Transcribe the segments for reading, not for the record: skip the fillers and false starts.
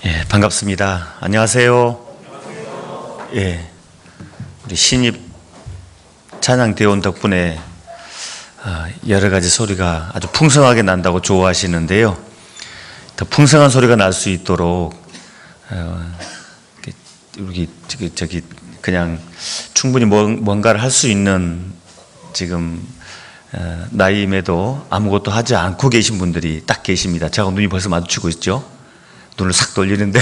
예, 반갑습니다. 안녕하세요. 예, 우리 신입 찬양대원 덕분에 여러 가지 소리가 아주 풍성하게 난다고 좋아하시는데요. 더 풍성한 소리가 날 수 있도록 우리 저기 그냥 충분히 뭔가를 할 수 있는 지금 나이임에도 아무것도 하지 않고 계신 분들이 딱 계십니다. 제가 눈이 벌써 마주치고 있죠. 눈을 싹 돌리는데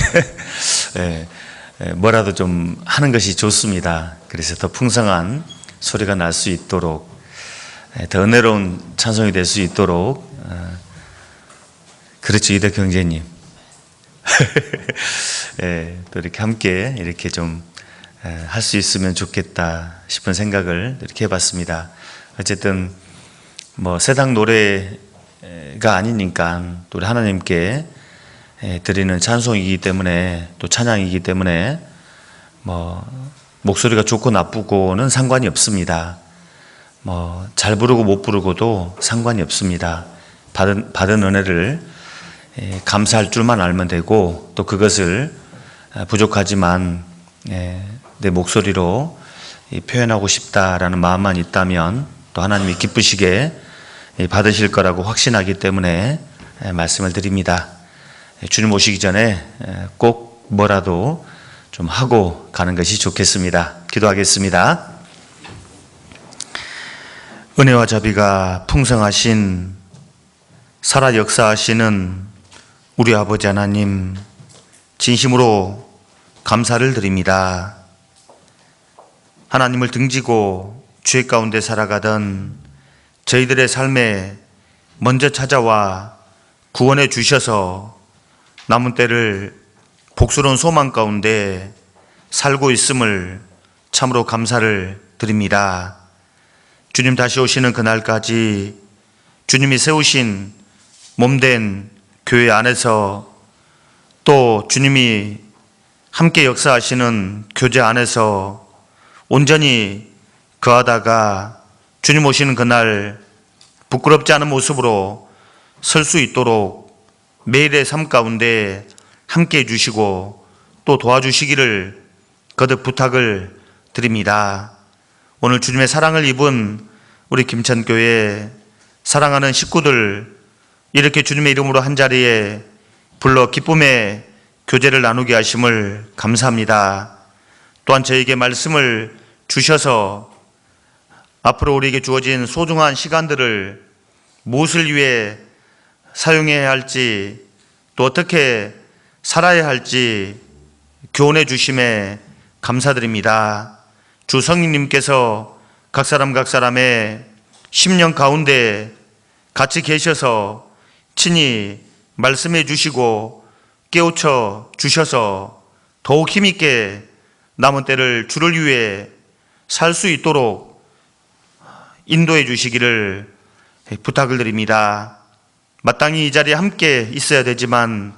뭐라도 좀 하는 것이 좋습니다. 그래서 더 풍성한 소리가 날 수 있도록, 더 은혜로운 찬송이 될 수 있도록, 그렇죠, 이대 경제님. 또 이렇게 함께 이렇게 좀 할 수 있으면 좋겠다 싶은 생각을 이렇게 해봤습니다. 어쨌든 뭐 세상 노래가 아니니까 또 우리 하나님께 드리는 찬송이기 때문에, 또 찬양이기 때문에 뭐 목소리가 좋고 나쁘고는 상관이 없습니다. 뭐 잘 부르고 못 부르고도 상관이 없습니다. 받은 은혜를 감사할 줄만 알면 되고, 또 그것을 부족하지만 내 목소리로 표현하고 싶다라는 마음만 있다면 또 하나님이 기쁘시게 받으실 거라고 확신하기 때문에 말씀을 드립니다. 주님 오시기 전에 꼭 뭐라도 좀 하고 가는 것이 좋겠습니다. 기도하겠습니다. 은혜와 자비가 풍성하신 살아 역사하시는 우리 아버지 하나님, 진심으로 감사를 드립니다. 하나님을 등지고 죄 가운데 살아가던 저희들의 삶에 먼저 찾아와 구원해 주셔서 남은 때를 복스러운 소망 가운데 살고 있음을 참으로 감사를 드립니다. 주님 다시 오시는 그날까지 주님이 세우신 몸된 교회 안에서, 또 주님이 함께 역사하시는 교제 안에서 온전히 거하다가 주님 오시는 그날 부끄럽지 않은 모습으로 설 수 있도록 매일의 삶 가운데 함께 해주시고 또 도와주시기를 거듭 부탁을 드립니다. 오늘 주님의 사랑을 입은 우리 김천교회 사랑하는 식구들 이렇게 주님의 이름으로 한자리에 불러 기쁨의 교제를 나누게 하심을 감사합니다. 또한 저에게 말씀을 주셔서 앞으로 우리에게 주어진 소중한 시간들을 무엇을 위해 사용해야 할지, 또 어떻게 살아야 할지 교훈해 주심에 감사드립니다. 주 성령님께서 각 사람의 심령 가운데 같이 계셔서 친히 말씀해 주시고 깨우쳐 주셔서 더욱 힘있게 남은 때를 주를 위해 살 수 있도록 인도해 주시기를 부탁을 드립니다. 마땅히 이 자리에 함께 있어야 되지만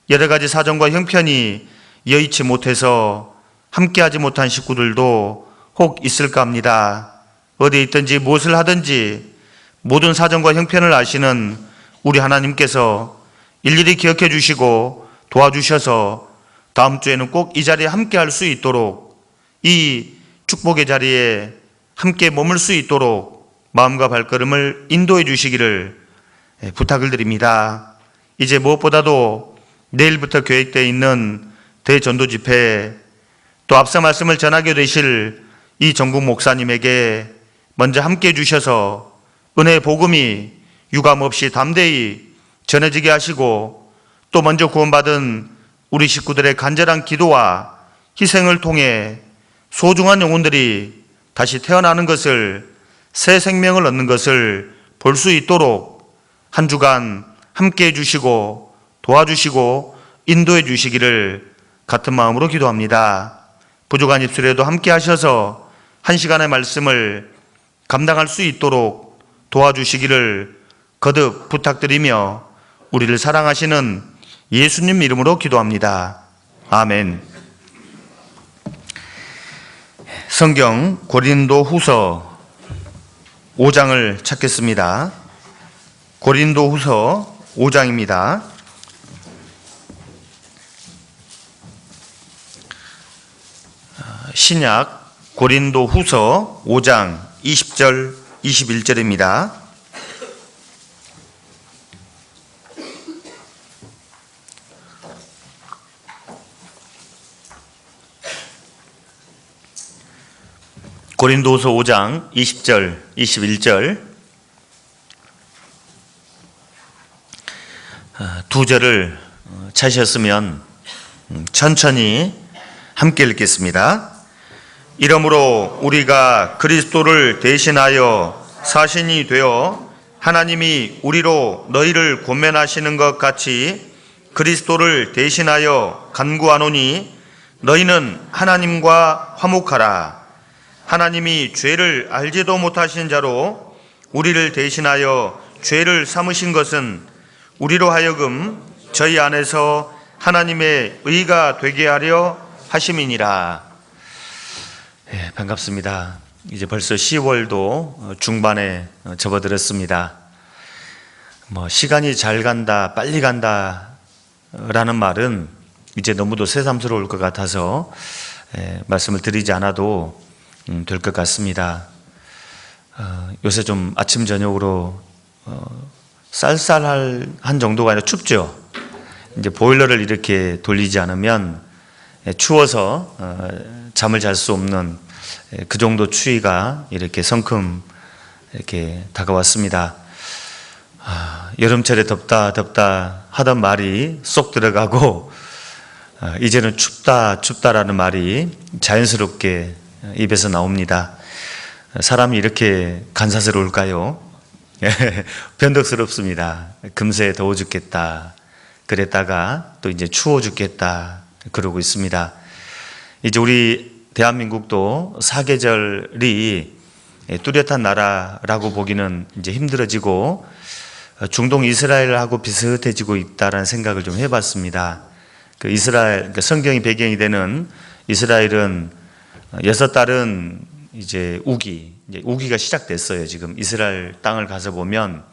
여러 가지 사정과 형편이 여의치 못해서 함께하지 못한 식구들도 혹 있을까 합니다. 어디에 있든지 무엇을 하든지 모든 사정과 형편을 아시는 우리 하나님께서 일일이 기억해 주시고 도와주셔서 다음 주에는 꼭 이 자리에 함께할 수 있도록, 이 축복의 자리에 함께 머물 수 있도록 마음과 발걸음을 인도해 주시기를 부탁을 드립니다. 이제 무엇보다도 내일부터 계획되어 있는 대전도 집회, 또 앞서 말씀을 전하게 되실 이 정국 목사님에게 먼저 함께 해주셔서 은혜의 복음이 유감없이 담대히 전해지게 하시고, 또 먼저 구원받은 우리 식구들의 간절한 기도와 희생을 통해 소중한 영혼들이 다시 태어나는 것을, 새 생명을 얻는 것을 볼 수 있도록 한 주간 함께 해주시고 도와주시고 인도해 주시기를 같은 마음으로 기도합니다. 부족한 입술에도 함께 하셔서 한 시간의 말씀을 감당할 수 있도록 도와주시기를 거듭 부탁드리며 우리를 사랑하시는 예수님 이름으로 기도합니다. 아멘. 성경 고린도 후서 5장을 찾겠습니다. 고린도 후서 5장입니다. 신약 고린도 후서 5장 20절 21절입니다. 고린도후서 5장 20절 21절 두 절을 찾으셨으면 천천히 함께 읽겠습니다. 이러므로 우리가 그리스도를 대신하여 사신이 되어 하나님이 우리로 너희를 권면하시는 것 같이 그리스도를 대신하여 간구하노니 너희는 하나님과 화목하라. 하나님이 죄를 알지도 못하신 자로 우리를 대신하여 죄를 삼으신 것은 우리로 하여금 저희 안에서 하나님의 의가 되게 하려 하심이니라. 네, 반갑습니다. 이제 벌써 10월도 중반에 접어들었습니다. 시간이 잘 간다, 빨리 간다 라는 말은 이제 너무도 새삼스러울 것 같아서 말씀을 드리지 않아도 될 것 같습니다. 요새 좀 아침 저녁으로 쌀쌀한 정도가 아니라 춥죠. 이제 보일러를 이렇게 돌리지 않으면 추워서 잠을 잘 수 없는 그 정도 추위가 이렇게 성큼 이렇게 다가왔습니다. 여름철에 덥다 하던 말이 쏙 들어가고 이제는 춥다라는 말이 자연스럽게 입에서 나옵니다. 사람이 이렇게 간사스러울까요? 변덕스럽습니다. 금세 더워 죽겠다 그랬다가 또 이제 추워 죽겠다 그러고 있습니다. 이제 우리 대한민국도 사계절이 뚜렷한 나라라고 보기는 이제 힘들어지고 중동 이스라엘하고 비슷해지고 있다라는 생각을 좀 해봤습니다. 그 이스라엘, 성경이 배경이 되는 이스라엘은 6달은 이제 우기가 시작됐어요. 지금 이스라엘 땅을 가서 보면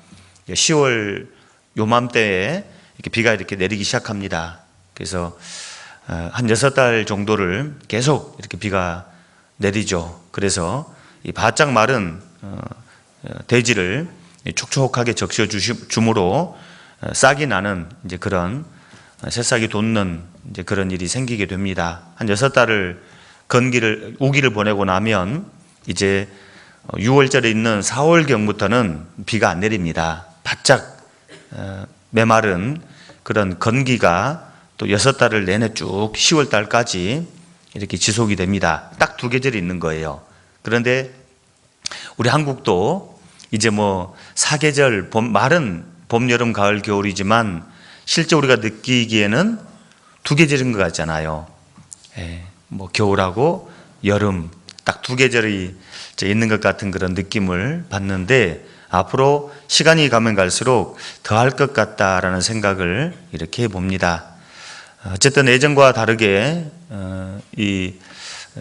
10월 요맘때에 이렇게 비가 이렇게 내리기 시작합니다. 그래서 한 6달 정도를 계속 이렇게 비가 내리죠. 그래서 이 바짝 마른 대지를 촉촉하게 적셔 주므로 싹이 나는 이제 그런 새싹이 돋는 이제 그런 일이 생기게 됩니다. 한 6달을 우기를 보내고 나면 이제 6월절에 있는 4월경부터는 비가 안 내립니다. 바짝 메마른 그런 건기가 또 6달을 내내 쭉 10월달까지 이렇게 지속이 됩니다. 딱 2계절이 있는 거예요. 그런데 우리 한국도 이제 4계절, 말은 봄, 여름, 가을, 겨울이지만 실제 우리가 느끼기에는 2계절인 것 같잖아요. 겨울하고 여름 딱 2계절이 있는 것 같은 그런 느낌을 받는데 앞으로 시간이 가면 갈수록 더할 것 같다라는 생각을 이렇게 해봅니다. 어쨌든 예전과 다르게 이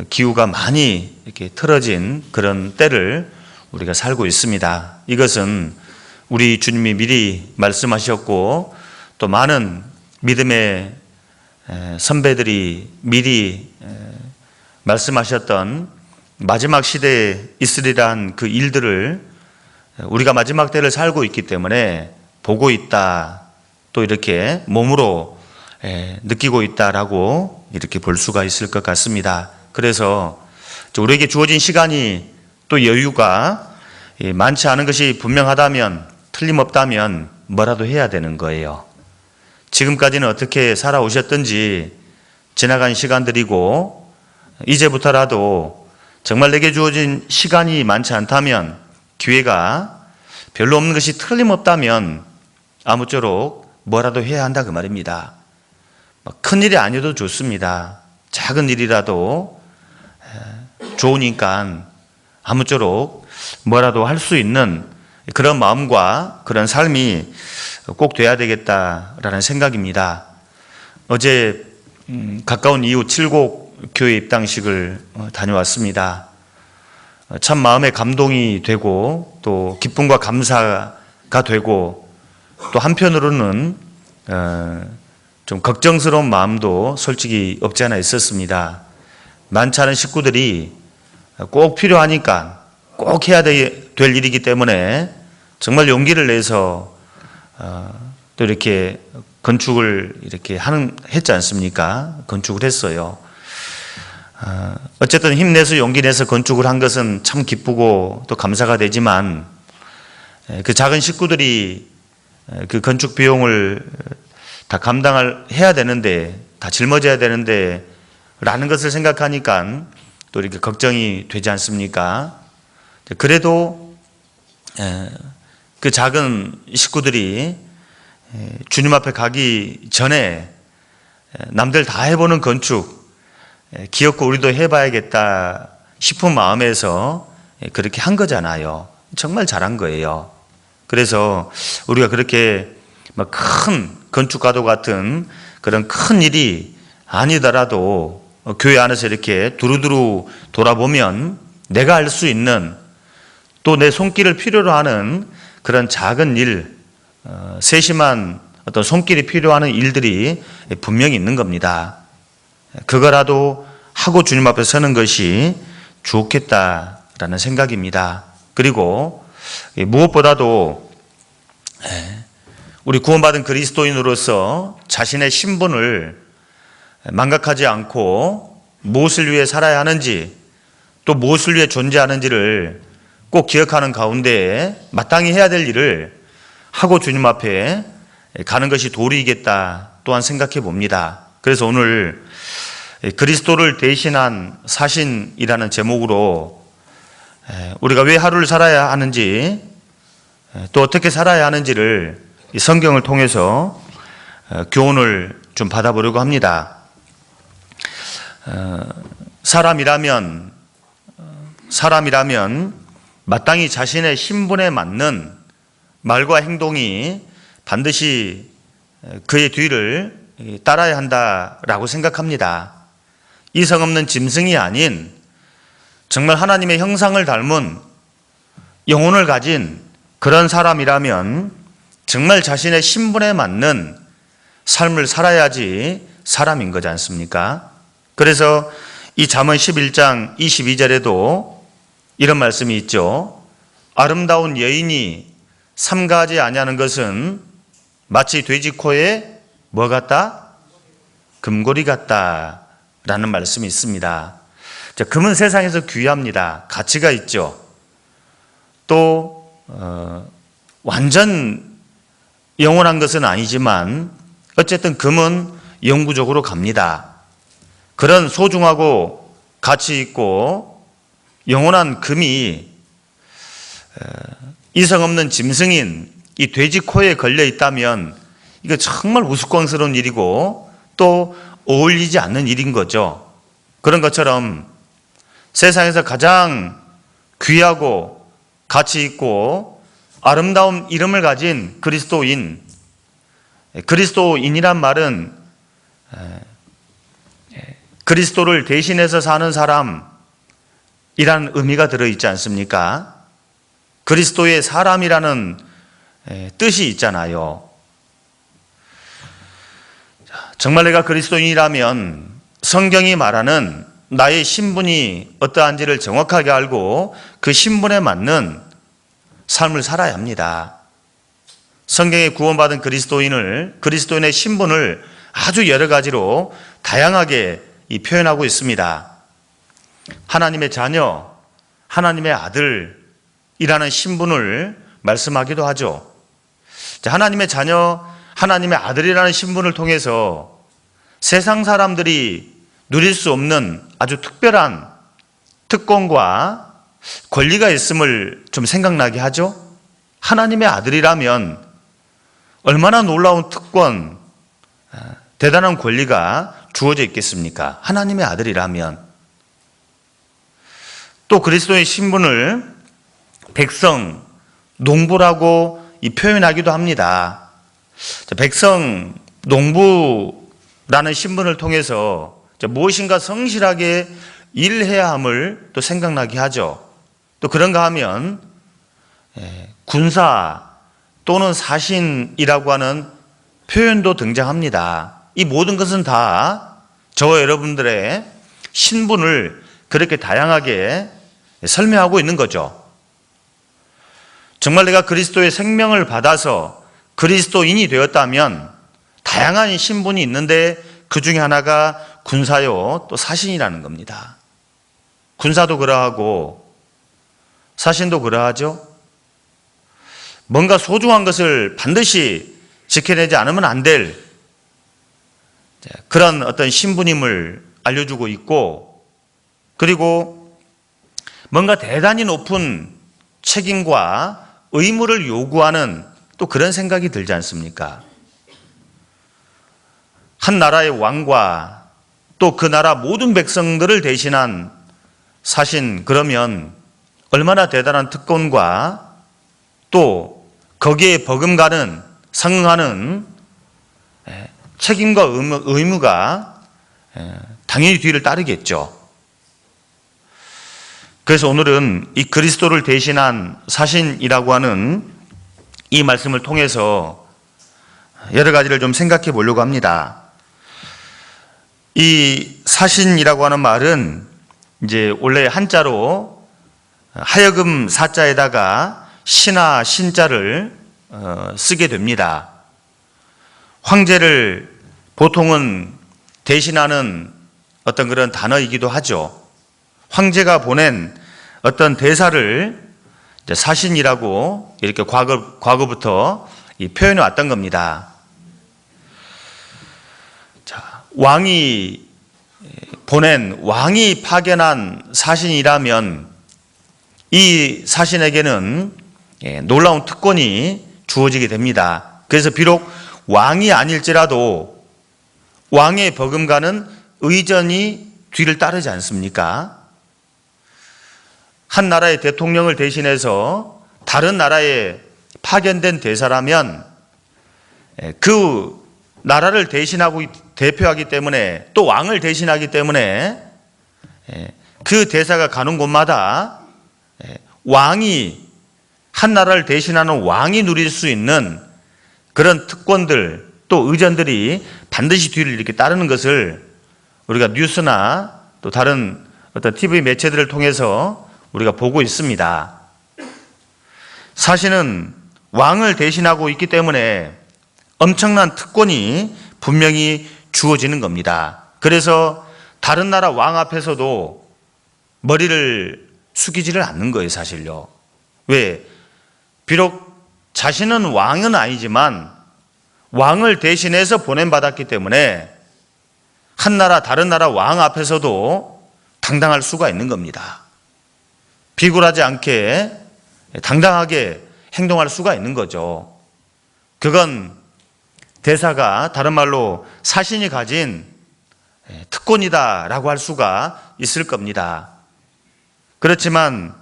기후가 많이 이렇게 틀어진 그런 때를 우리가 살고 있습니다. 이것은 우리 주님이 미리 말씀하셨고 또 많은 믿음의 선배들이 미리 말씀하셨던 마지막 시대에 있으리란 그 일들을 우리가 마지막 때를 살고 있기 때문에 보고 있다, 또 이렇게 몸으로 느끼고 있다라고 이렇게 볼 수가 있을 것 같습니다. 그래서 우리에게 주어진 시간이 또 여유가 많지 않은 것이 분명하다면, 틀림없다면 뭐라도 해야 되는 거예요. 지금까지는 어떻게 살아오셨든지 지나간 시간들이고 이제부터라도 정말 내게 주어진 시간이 많지 않다면, 기회가 별로 없는 것이 틀림없다면 아무쪼록 뭐라도 해야 한다 그 말입니다. 큰 일이 아니어도 좋습니다. 작은 일이라도 좋으니까 아무쪼록 뭐라도 할 수 있는 그런 마음과 그런 삶이 꼭 돼야 되겠다라는 생각입니다. 어제 가까운 이웃 7곡 교회 입당식을 다녀왔습니다. 참 마음에 감동이 되고 또 기쁨과 감사가 되고 또 한편으로는 좀 걱정스러운 마음도 솔직히 없지 않아 있었습니다. 많지 않은 식구들이 꼭 필요하니까 꼭 해야 될 일이기 때문에 정말 용기를 내서 또 이렇게 건축을 이렇게 했지 않습니까? 건축을 했어요. 어쨌든 힘내서 용기 내서 건축을 한 것은 참 기쁘고 또 감사가 되지만 그 작은 식구들이 그 건축 비용을 다 해야 되는데, 다 짊어져야 되는데 라는 것을 생각하니까 또 이렇게 걱정이 되지 않습니까? 그래도 그 작은 식구들이 주님 앞에 가기 전에 남들 다 해보는 건축 기어코 우리도 해봐야겠다 싶은 마음에서 그렇게 한 거잖아요. 정말 잘한 거예요. 그래서 우리가 그렇게 큰 건축가도 같은 그런 큰 일이 아니더라도 교회 안에서 이렇게 두루두루 돌아보면 내가 할 수 있는 또 내 손길을 필요로 하는 그런 작은 일, 세심한 어떤 손길이 필요한 일들이 분명히 있는 겁니다. 그거라도 하고 주님 앞에 서는 것이 좋겠다라는 생각입니다. 그리고 무엇보다도 우리 구원받은 그리스도인으로서 자신의 신분을 망각하지 않고 무엇을 위해 살아야 하는지 또 무엇을 위해 존재하는지를 꼭 기억하는 가운데 마땅히 해야 될 일을 하고 주님 앞에 가는 것이 도리이겠다 또한 생각해 봅니다. 그래서 오늘 그리스도를 대신한 사신이라는 제목으로 우리가 왜 하루를 살아야 하는지 또 어떻게 살아야 하는지를 이 성경을 통해서 교훈을 좀 받아보려고 합니다. 사람이라면 마땅히 자신의 신분에 맞는 말과 행동이 반드시 그의 뒤를 따라야 한다라고 생각합니다. 이성 없는 짐승이 아닌 정말 하나님의 형상을 닮은 영혼을 가진 그런 사람이라면 정말 자신의 신분에 맞는 삶을 살아야지 사람인 거지 않습니까? 그래서 이 잠언 11장 22절에도 이런 말씀이 있죠. 아름다운 여인이 삼가하지 아니하는 것은 마치 돼지 코에 뭐 같다? 금고리 같다 라는 말씀이 있습니다. 자, 금은 세상에서 귀합니다. 가치가 있죠. 또 완전 영원한 것은 아니지만 어쨌든 금은 영구적으로 갑니다. 그런 소중하고 가치 있고 영원한 금이 이성 없는 짐승인 이 돼지 코에 걸려 있다면 이거 정말 우스꽝스러운 일이고 또 어울리지 않는 일인 거죠. 그런 것처럼 세상에서 가장 귀하고 가치 있고 아름다운 이름을 가진 그리스도인이란 말은 그리스도를 대신해서 사는 사람이라는 의미가 들어있지 않습니까? 그리스도의 사람이라는 뜻이 있잖아요. 정말 내가 그리스도인이라면 성경이 말하는 나의 신분이 어떠한지를 정확하게 알고 그 신분에 맞는 삶을 살아야 합니다. 성경에 구원받은 그리스도인의 신분을 아주 여러 가지로 다양하게 표현하고 있습니다. 하나님의 자녀, 하나님의 아들이라는 신분을 말씀하기도 하죠. 하나님의 자녀, 하나님의 아들이라는 신분을 통해서 세상 사람들이 누릴 수 없는 아주 특별한 특권과 권리가 있음을 좀 생각나게 하죠. 하나님의 아들이라면 얼마나 놀라운 특권, 대단한 권리가 주어져 있겠습니까? 하나님의 아들이라면. 또 그리스도의 신분을 백성, 농부라고 표현하기도 합니다. 백성, 농부라는 신분을 통해서 무엇인가 성실하게 일해야 함을 또 생각나게 하죠. 또 그런가 하면 군사 또는 사신이라고 하는 표현도 등장합니다. 이 모든 것은 다 저와 여러분들의 신분을 그렇게 다양하게 설명하고 있는 거죠. 정말 내가 그리스도의 생명을 받아서 그리스도인이 되었다면 다양한 신분이 있는데 그 중에 하나가 군사요 또 사신이라는 겁니다. 군사도 그러하고 사신도 그러하죠. 뭔가 소중한 것을 반드시 지켜내지 않으면 안 될 그런 어떤 신분임을 알려주고 있고, 그리고 뭔가 대단히 높은 책임과 의무를 요구하는 또 그런 생각이 들지 않습니까? 한 나라의 왕과 또 그 나라 모든 백성들을 대신한 사신, 그러면 얼마나 대단한 특권과 또 거기에 버금가는 상응하는 책임과 의무가 당연히 뒤를 따르겠죠. 그래서 오늘은 이 그리스도를 대신한 사신이라고 하는 이 말씀을 통해서 여러 가지를 좀 생각해 보려고 합니다. 이 사신이라고 하는 말은 이제 원래 한자로 하여금 사자에다가 신하 신자를 쓰게 됩니다. 황제를 보통은 대신하는 어떤 그런 단어이기도 하죠. 황제가 보낸 어떤 대사를 사신이라고 이렇게 과거부터 표현해 왔던 겁니다. 자, 왕이 파견한 사신이라면 이 사신에게는 놀라운 특권이 주어지게 됩니다. 그래서 비록 왕이 아닐지라도 왕의 버금가는 의전이 뒤를 따르지 않습니까? 한 나라의 대통령을 대신해서 다른 나라에 파견된 대사라면 그 나라를 대표하기 때문에, 또 왕을 대신하기 때문에 그 대사가 가는 곳마다 한 나라를 대신하는 왕이 누릴 수 있는 그런 특권들, 또 의전들이 반드시 뒤를 이렇게 따르는 것을 우리가 뉴스나 또 다른 어떤 TV 매체들을 통해서 우리가 보고 있습니다. 사실은 왕을 대신하고 있기 때문에 엄청난 특권이 분명히 주어지는 겁니다. 그래서 다른 나라 왕 앞에서도 머리를 숙이지를 않는 거예요, 사실요. 왜? 비록 자신은 왕은 아니지만 왕을 대신해서 보냄받았기 때문에 다른 나라 왕 앞에서도 당당할 수가 있는 겁니다. 비굴하지 않게 당당하게 행동할 수가 있는 거죠. 그건 대사가, 다른 말로 사신이 가진 특권이다라고 할 수가 있을 겁니다. 그렇지만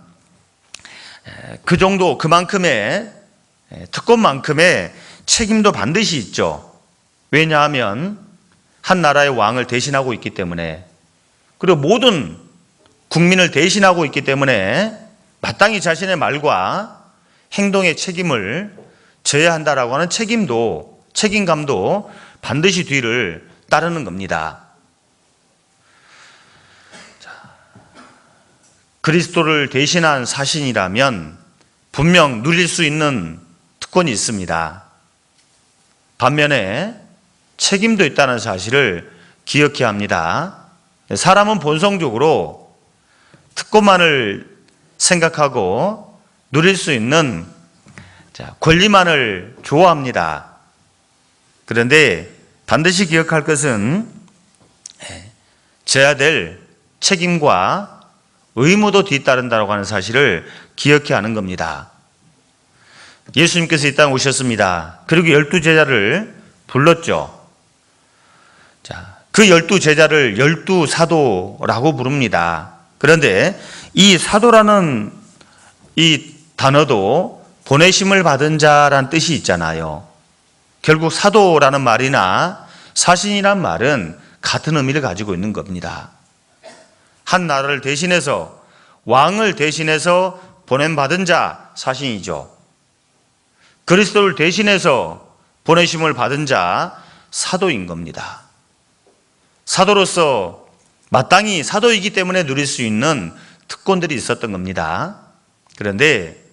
그만큼의 특권만큼의 책임도 반드시 있죠. 왜냐하면 한 나라의 왕을 대신하고 있기 때문에, 그리고 모든 국민을 대신하고 있기 때문에 마땅히 자신의 말과 행동의 책임을 져야 한다라고 하는 책임감도 반드시 뒤를 따르는 겁니다. 그리스도를 대신한 사신이라면 분명 누릴 수 있는 특권이 있습니다. 반면에 책임도 있다는 사실을 기억해야 합니다. 사람은 본성적으로 특권만을 생각하고 누릴 수 있는 권리만을 좋아합니다. 그런데 반드시 기억할 것은 져야 될 책임과 의무도 뒤따른다고 하는 사실을 기억해야 하는 겁니다. 예수님께서 이 땅에 오셨습니다. 그리고 12제자를 불렀죠. 그 12제자를 12사도라고 부릅니다. 그런데 이 사도라는 이 단어도 보내심을 받은 자란 뜻이 있잖아요. 결국 사도라는 말이나 사신이란 말은 같은 의미를 가지고 있는 겁니다. 한 나라를 대신해서, 왕을 대신해서 보냄받은 자, 사신이죠. 그리스도를 대신해서 보내심을 받은 자, 사도인 겁니다. 사도로서 마땅히 사도이기 때문에 누릴 수 있는 특권들이 있었던 겁니다. 그런데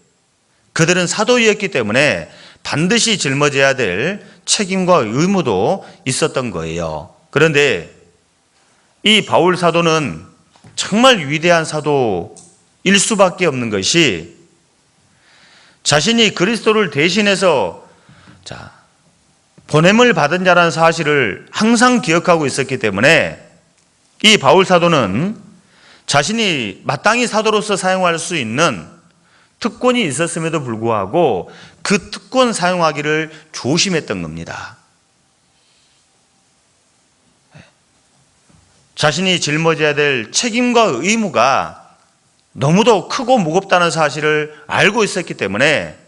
그들은 사도이었기 때문에 반드시 짊어져야 될 책임과 의무도 있었던 거예요. 그런데 이 바울 사도는 정말 위대한 사도일 수밖에 없는 것이 자신이 그리스도를 대신해서 보냄을 받은 자라는 사실을 항상 기억하고 있었기 때문에 이 바울 사도는 자신이 마땅히 사도로서 사용할 수 있는 특권이 있었음에도 불구하고 그 특권 사용하기를 조심했던 겁니다. 자신이 짊어져야 될 책임과 의무가 너무도 크고 무겁다는 사실을 알고 있었기 때문에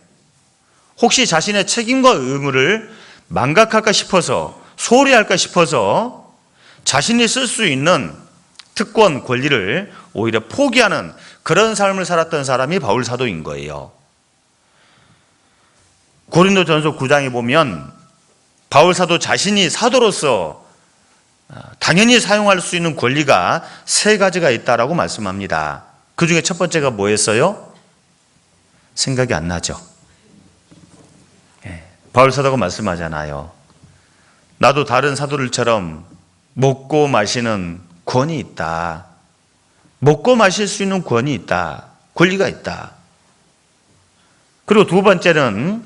혹시 자신의 책임과 의무를 망각할까 싶어서, 소홀히 할까 싶어서 자신이 쓸 수 있는 특권, 권리를 오히려 포기하는 그런 삶을 살았던 사람이 바울 사도인 거예요. 고린도전서 9장에 보면 바울 사도 자신이 사도로서 당연히 사용할 수 있는 권리가 3가지가 있다라고 말씀합니다. 그 중에 첫 번째가 뭐였어요? 생각이 안 나죠. 바울 사도가 말씀하잖아요. 나도 다른 사도들처럼 먹고 마시는 권이 있다. 먹고 마실 수 있는 권이 있다. 권리가 있다. 그리고 두 번째는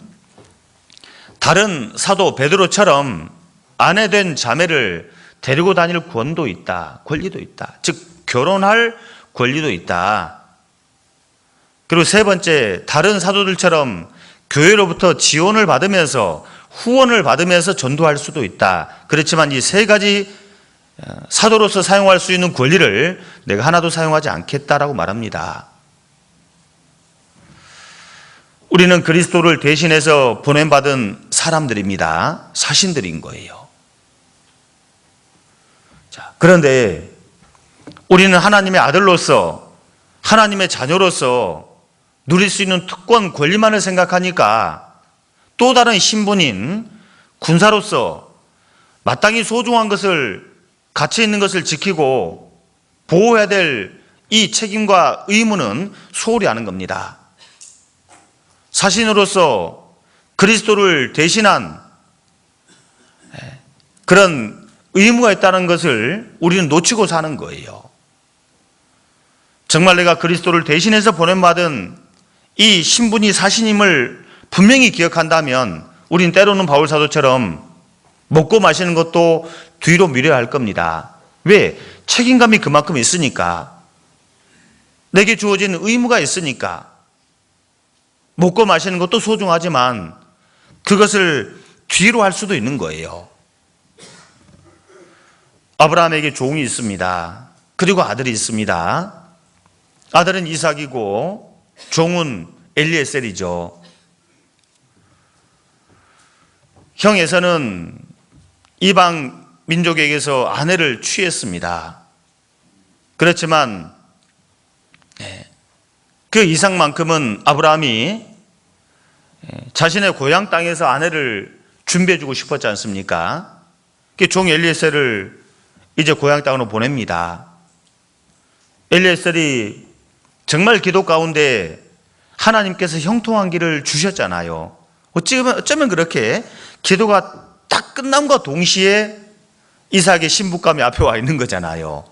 다른 사도 베드로처럼 아내 된 자매를 데리고 다닐 권도 있다. 권리도 있다. 즉 결혼할 권리도 있다. 그리고 세 번째, 다른 사도들처럼 교회로부터 지원을 받으면서 후원을 받으면서 전도할 수도 있다. 그렇지만 이 3가지 사도로서 사용할 수 있는 권리를 내가 하나도 사용하지 않겠다라고 말합니다. 우리는 그리스도를 대신해서 보냄받은 사람들입니다. 사신들인 거예요. 그런데 우리는 하나님의 아들로서, 하나님의 자녀로서 누릴 수 있는 특권, 권리만을 생각하니까 또 다른 신분인 군사로서 마땅히 소중한 것을, 가치 있는 것을 지키고 보호해야 될 이 책임과 의무는 소홀히 하는 겁니다. 사신으로서 그리스도를 대신한 그런 의무가 있다는 것을 우리는 놓치고 사는 거예요. 정말 내가 그리스도를 대신해서 보냄받은 이 신분이 사신임을 분명히 기억한다면 우린 때로는 바울 사도처럼 먹고 마시는 것도 뒤로 미뤄야 할 겁니다. 왜? 책임감이 그만큼 있으니까. 내게 주어진 의무가 있으니까. 먹고 마시는 것도 소중하지만 그것을 뒤로 할 수도 있는 거예요. 아브라함에게 종이 있습니다. 그리고 아들이 있습니다. 아들은 이삭이고 종은 엘리에셀이죠. 형 에서는 이방 민족에게서 아내를 취했습니다. 그렇지만 그 이삭만큼은 아브라함이 자신의 고향 땅에서 아내를 준비해주고 싶었지 않습니까? 종 엘리에셀을 이제 고향 땅으로 보냅니다. 엘리에셀이 정말 기도 가운데 하나님께서 형통한 길을 주셨잖아요. 어쩌면 그렇게 기도가 딱 끝남과 동시에 이삭의 신부감이 앞에 와 있는 거잖아요.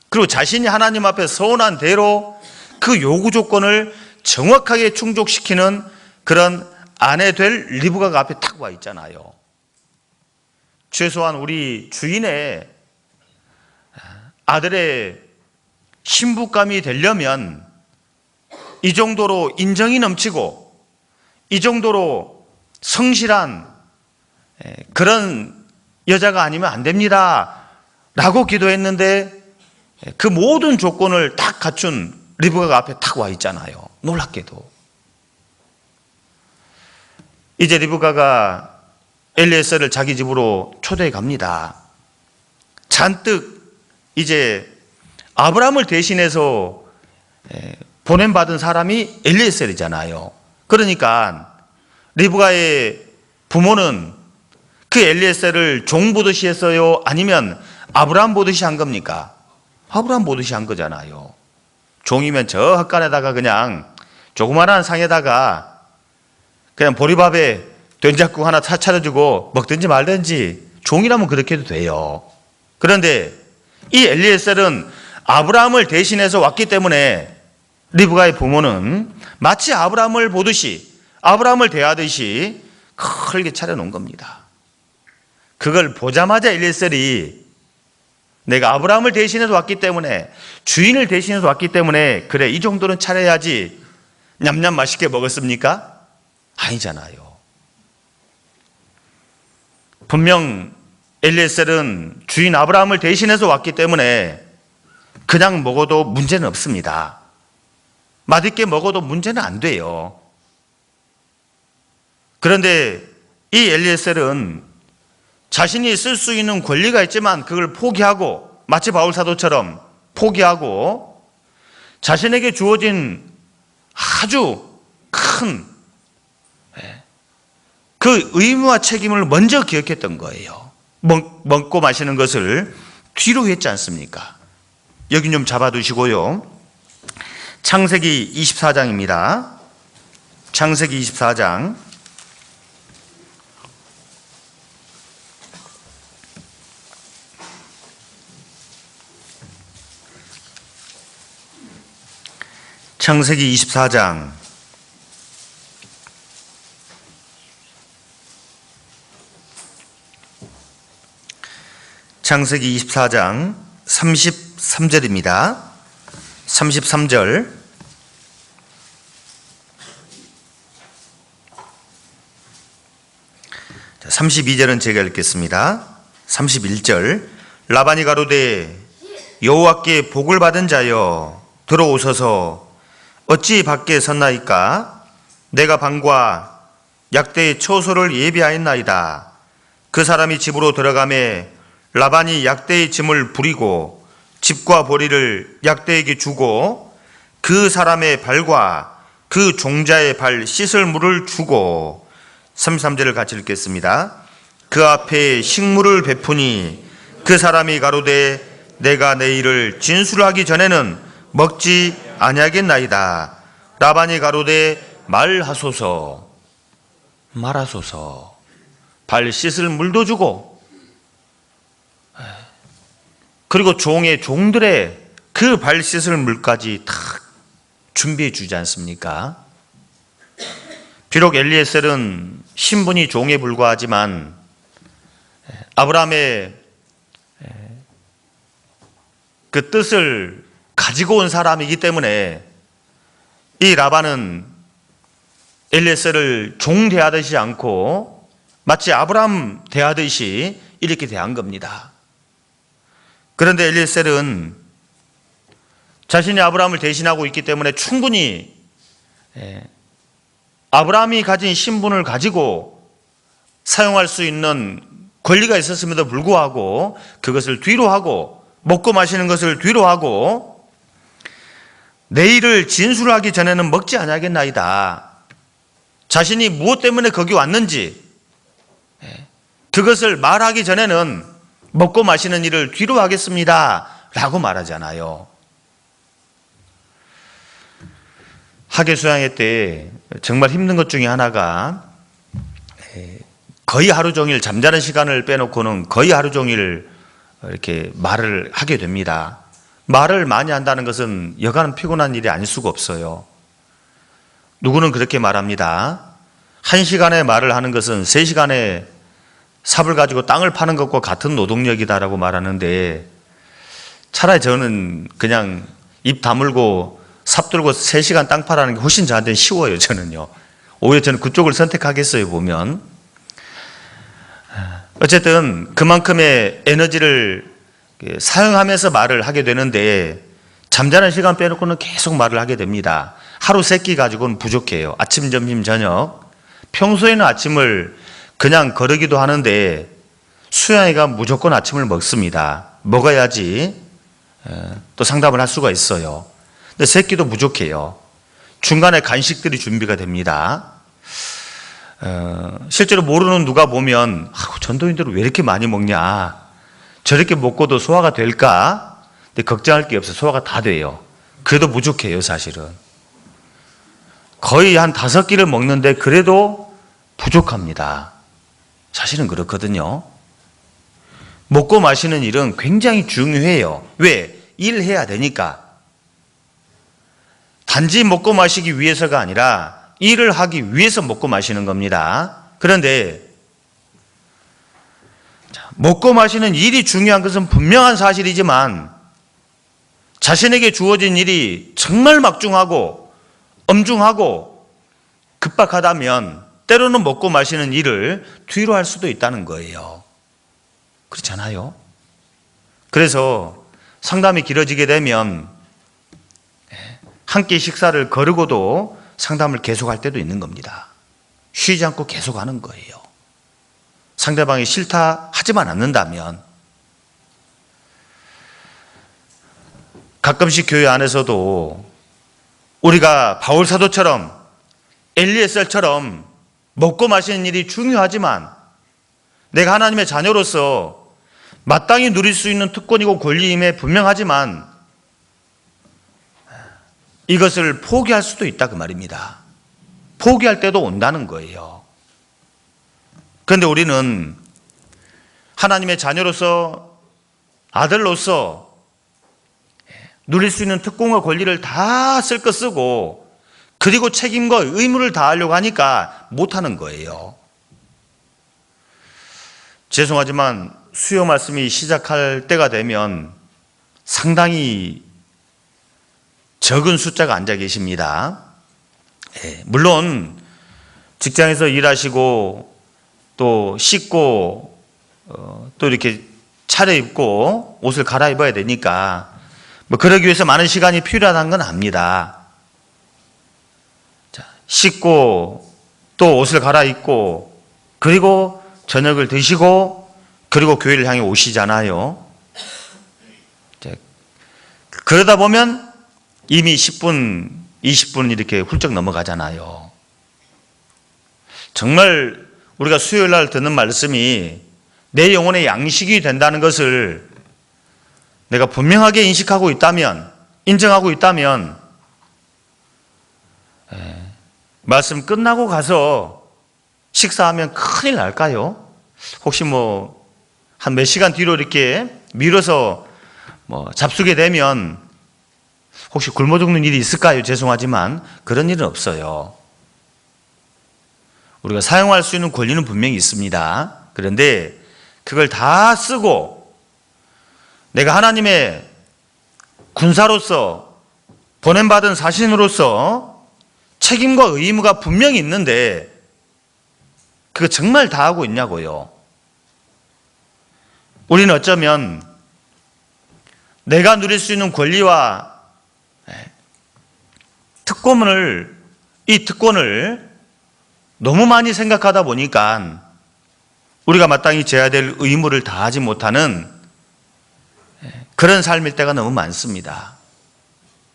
그리고 자신이 하나님 앞에 서원한 대로 그 요구 조건을 정확하게 충족시키는 그런 아내 될 리브가가 앞에 딱 와 있잖아요. 최소한 우리 주인의 아들의 신부감이 되려면 이 정도로 인정이 넘치고 이 정도로 성실한 그런 여자가 아니면 안 됩니다 라고 기도했는데 그 모든 조건을 딱 갖춘 리브가가 앞에 탁 와 있잖아요. 놀랍게도. 이제 리브가가 엘리에셀을 자기 집으로 초대해 갑니다. 잔뜩 이제 아브라함을 대신해서 보냄받은 사람이 엘리에셀이잖아요. 그러니까 리브가의 부모는 그 엘리에셀을 종 보듯이 했어요? 아니면 아브라함 보듯이 한 겁니까? 아브라함 보듯이 한 거잖아요. 종이면 저 헛간에다가 그냥 조그마한 상에다가 그냥 보리밥에 된장국 하나 차려주고 먹든지 말든지 종이라면 그렇게 해도 돼요. 그런데 이 엘리에셀은 아브라함을 대신해서 왔기 때문에 리브가의 부모는 마치 아브라함을 보듯이 아브라함을 대하듯이 크게 차려놓은 겁니다. 그걸 보자마자 엘리에셀이 내가 아브라함을 대신해서 왔기 때문에 주인을 대신해서 왔기 때문에 그래 이 정도는 차려야지 냠냠 맛있게 먹었습니까? 아니잖아요. 분명 엘리에셀은 주인 아브라함을 대신해서 왔기 때문에 그냥 먹어도 문제는 없습니다. 맛있게 먹어도 문제는 안 돼요. 그런데 이 엘리에셀은 자신이 쓸 수 있는 권리가 있지만 그걸 포기하고 마치 바울 사도처럼 포기하고 자신에게 주어진 아주 큰 그 의무와 책임을 먼저 기억했던 거예요. 먹고 마시는 것을 뒤로 했지 않습니까? 여기 좀 잡아두시고요. 창세기 24장입니다. 창세기 24장. 창세기 24장. 창세기 24장 33절입니다. 33절. 자, 32절은 제가 읽겠습니다. 31절. 라반이 가로되 여호와께 복을 받은 자여 들어오소서 어찌 밖에 섰나이까? 내가 방과 약대의 처소를 예비하였나이다. 그 사람이 집으로 들어가매 라반이 약대의 짐을 부리고 집과 보리를 약대에게 주고 그 사람의 발과 그 종자의 발 씻을 물을 주고 33절을 같이 읽겠습니다. 그 앞에 식물을 베푸니 그 사람이 가로되 내가 내 일을 진술하기 전에는 먹지 아니하겠나이다. 라반이 가로되 말하소서. 말하소서. 발 씻을 물도 주고 그리고 종들의 그 발 씻을 물까지 다 준비해 주지 않습니까? 비록 엘리에셀은 신분이 종에 불과하지만 아브라함의 그 뜻을 가지고 온 사람이기 때문에 이 라반은 엘리에셀을 종 대하듯이 않고 마치 아브라함 대하듯이 이렇게 대한 겁니다. 그런데 엘리에셀은 자신이 아브라함을 대신하고 있기 때문에 충분히 아브라함이 가진 신분을 가지고 사용할 수 있는 권리가 있었음에도 불구하고 그것을 뒤로 하고 먹고 마시는 것을 뒤로 하고 내 일을 진술하기 전에는 먹지 아니하겠나이다. 자신이 무엇 때문에 거기 왔는지 그것을 말하기 전에는 먹고 마시는 일을 뒤로 하겠습니다 라고 말하잖아요. 학예 수양회 때 정말 힘든 것 중에 하나가 거의 하루 종일 잠자는 시간을 빼놓고는 거의 하루 종일 이렇게 말을 하게 됩니다. 말을 많이 한다는 것은 여간 피곤한 일이 아닐 수가 없어요. 누구는 그렇게 말합니다. 1시간에 말을 하는 것은 3시간에 삽을 가지고 땅을 파는 것과 같은 노동력이다라고 말하는데 차라리 저는 그냥 입 다물고 삽 들고 3시간 땅 파라는 게 훨씬 저한테는 쉬워요. 저는요. 오히려 저는 그쪽을 선택하겠어요. 보면 어쨌든 그만큼의 에너지를 사용하면서 말을 하게 되는데 잠자는 시간 빼놓고는 계속 말을 하게 됩니다. 하루 3끼 가지고는 부족해요. 아침, 점심, 저녁. 평소에는 아침을 그냥 거르기도 하는데 수양이가 무조건 아침을 먹습니다. 먹어야지 또 상담을 할 수가 있어요. 근데 3끼도 부족해요. 중간에 간식들이 준비가 됩니다. 실제로 모르는 누가 보면 전도인들은 왜 이렇게 많이 먹냐, 저렇게 먹고도 소화가 될까, 근데 걱정할 게 없어요. 소화가 다 돼요. 그래도 부족해요, 사실은. 거의 한 5끼를 먹는데 그래도 부족합니다. 사실은 그렇거든요. 먹고 마시는 일은 굉장히 중요해요. 왜? 일해야 되니까. 단지 먹고 마시기 위해서가 아니라 일을 하기 위해서 먹고 마시는 겁니다. 그런데 먹고 마시는 일이 중요한 것은 분명한 사실이지만 자신에게 주어진 일이 정말 막중하고 엄중하고 급박하다면 때로는 먹고 마시는 일을 뒤로 할 수도 있다는 거예요. 그렇잖아요? 그래서 상담이 길어지게 되면 한 끼 식사를 거르고도 상담을 계속할 때도 있는 겁니다. 쉬지 않고 계속하는 거예요. 상대방이 싫다 하지만 않는다면. 가끔씩 교회 안에서도 우리가 바울 사도처럼 엘리에셀처럼 먹고 마시는 일이 중요하지만 내가 하나님의 자녀로서 마땅히 누릴 수 있는 특권이고 권리임에 분명하지만 이것을 포기할 수도 있다 그 말입니다. 포기할 때도 온다는 거예요. 그런데 우리는 하나님의 자녀로서 아들로서 누릴 수 있는 특권과 권리를 다 쓸 것 쓰고 그리고 책임과 의무를 다하려고 하니까 못하는 거예요. 죄송하지만 수요 말씀이 시작할 때가 되면 상당히 적은 숫자가 앉아 계십니다. 물론 직장에서 일하시고 또 씻고 또 이렇게 차려입고 옷을 갈아입어야 되니까 뭐 그러기 위해서 많은 시간이 필요하다는 건 압니다. 자, 씻고 또 옷을 갈아입고 그리고 저녁을 드시고 그리고 교회를 향해 오시잖아요. 자, 그러다 보면 이미 10분, 20분 이렇게 훌쩍 넘어가잖아요. 정말 우리가 수요일 날 듣는 말씀이 내 영혼의 양식이 된다는 것을 내가 분명하게 인식하고 있다면, 인정하고 있다면 말씀 끝나고 가서 식사하면 큰일 날까요? 혹시 뭐 한 몇 시간 뒤로 이렇게 미뤄서 뭐 잡수게 되면 혹시 굶어 죽는 일이 있을까요? 죄송하지만 그런 일은 없어요. 우리가 사용할 수 있는 권리는 분명히 있습니다. 그런데 그걸 다 쓰고 내가 하나님의 군사로서 보냄받은 사신으로서 책임과 의무가 분명히 있는데 그거 정말 다 하고 있냐고요. 우리는 어쩌면 내가 누릴 수 있는 권리와 이 특권을 너무 많이 생각하다 보니까 우리가 마땅히 져야 될 의무를 다하지 못하는 그런 삶일 때가 너무 많습니다.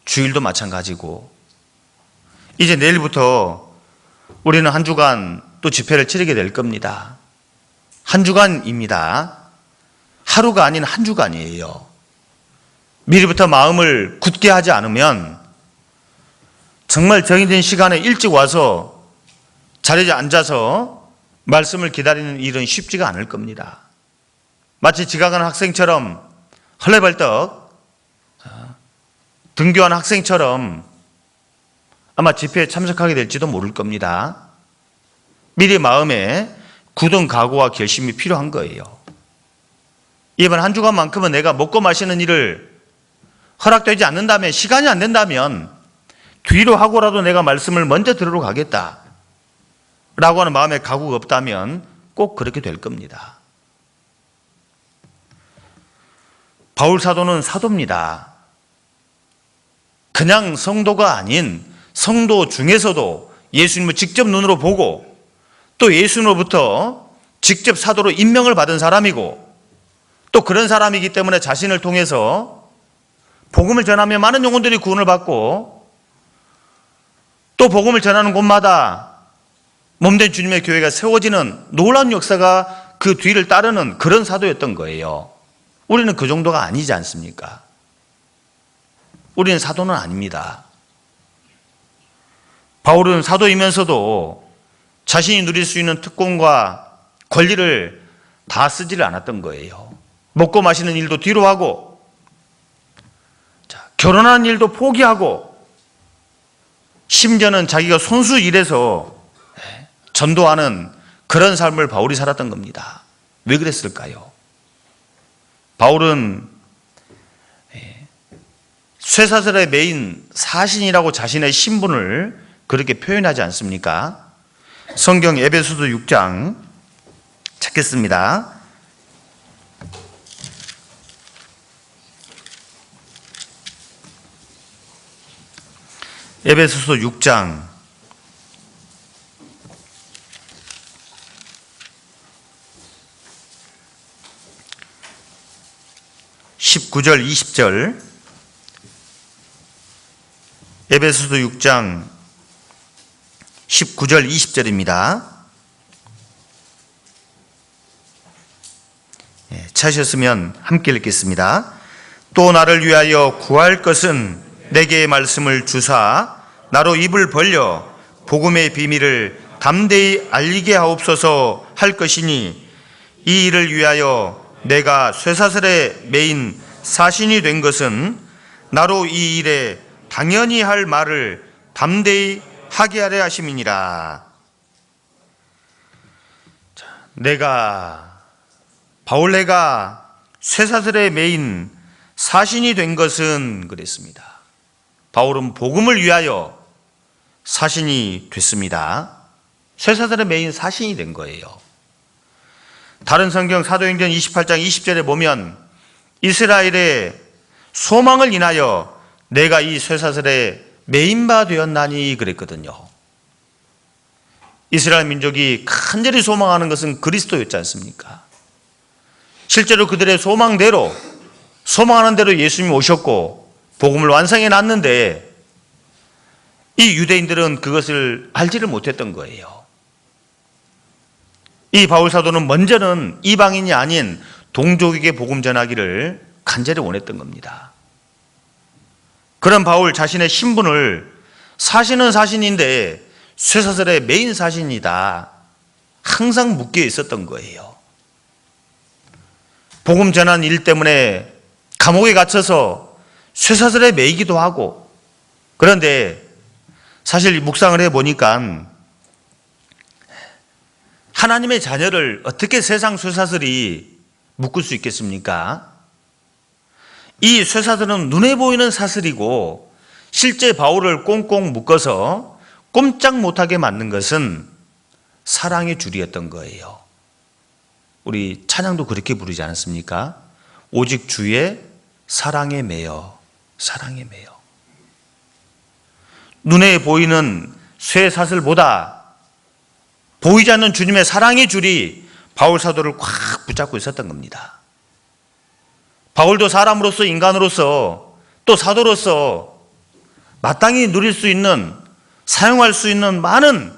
주일도 마찬가지고 이제 내일부터 우리는 한 주간 또 집회를 치르게 될 겁니다. 한 주간입니다. 하루가 아닌 한 주간이에요. 미리부터 마음을 굳게 하지 않으면 정말 정해진 시간에 일찍 와서 자리에 앉아서 말씀을 기다리는 일은 쉽지가 않을 겁니다. 마치 지각하는 학생처럼 헐레벌떡 등교한 학생처럼 아마 집회에 참석하게 될지도 모를 겁니다. 미리 마음에 굳은 각오와 결심이 필요한 거예요. 이번 한 주간만큼은 내가 먹고 마시는 일을 허락되지 않는다면, 시간이 안 된다면 뒤로 하고라도 내가 말씀을 먼저 들으러 가겠다 라고 하는 마음에 각오가 없다면 꼭 그렇게 될 겁니다. 바울 사도는 사도입니다. 그냥 성도가 아닌 성도 중에서도 예수님을 직접 눈으로 보고 또 예수님으로부터 직접 사도로 임명을 받은 사람이고 또 그런 사람이기 때문에 자신을 통해서 복음을 전하며 많은 영혼들이 구원을 받고 또 복음을 전하는 곳마다 몸된 주님의 교회가 세워지는 놀라운 역사가 그 뒤를 따르는 그런 사도였던 거예요. 우리는 그 정도가 아니지 않습니까? 우리는 사도는 아닙니다. 바울은 사도이면서도 자신이 누릴 수 있는 특권과 권리를 다 쓰지를 않았던 거예요. 먹고 마시는 일도 뒤로 하고, 결혼하는 일도 포기하고, 심지어는 자기가 손수 일해서 전도하는 그런 삶을 바울이 살았던 겁니다. 왜 그랬을까요? 바울은 쇠사슬에 매인 사신이라고 자신의 신분을 그렇게 표현하지 않습니까? 성경 에베소서 6장 찾겠습니다. 에베소서 6장 19절 20절, 에베소서 6장 19절 20절입니다. 찾으셨으면 함께 읽겠습니다. 또 나를 위하여 구할 것은 내게 말씀을 주사 나로 입을 벌려 복음의 비밀을 담대히 알리게 하옵소서 할 것이니, 이 일을 위하여 내가 쇠사슬에 매인 사신이 된 것은 나로 이 일에 당연히 할 말을 담대히 하게 하려 하심이니라. 바울레가 쇠사슬에 매인 사신이 된 것은 그랬습니다. 바울은 복음을 위하여 사신이 됐습니다. 쇠사슬에 매인 사신이 된 거예요. 다른 성경 사도행전 28장 20절에 보면 이스라엘의 소망을 인하여 내가 이 쇠사슬에 매인 바 되었나니 그랬거든요. 이스라엘 민족이 간절히 소망하는 것은 그리스도였지 않습니까? 실제로 그들의 소망대로, 소망하는 대로 예수님이 오셨고 복음을 완성해 놨는데 이 유대인들은 그것을 알지를 못했던 거예요. 이 바울 사도는 먼저는 이방인이 아닌 동족에게 복음 전하기를 간절히 원했던 겁니다. 그런 바울 자신의 신분을 사신은 사신인데 쇠사슬에 매인 사신이다 항상 묶여 있었던 거예요. 복음 전한 일 때문에 감옥에 갇혀서 쇠사슬에 매이기도 하고, 그런데 사실 묵상을 해보니까 하나님의 자녀를 어떻게 세상 쇠사슬이 묶을 수 있겠습니까? 이 쇠사슬은 눈에 보이는 사슬이고 실제 바울을 꽁꽁 묶어서 꼼짝 못하게 만든 것은 사랑의 줄이었던 거예요. 우리 찬양도 그렇게 부르지 않았습니까? 오직 주의 사랑에 매여, 사랑에 매여. 눈에 보이는 쇠사슬보다 보이지 않는 주님의 사랑의 줄이 바울 사도를 꽉 붙잡고 있었던 겁니다. 바울도 사람으로서, 인간으로서, 또 사도로서 마땅히 누릴 수 있는, 사용할 수 있는 많은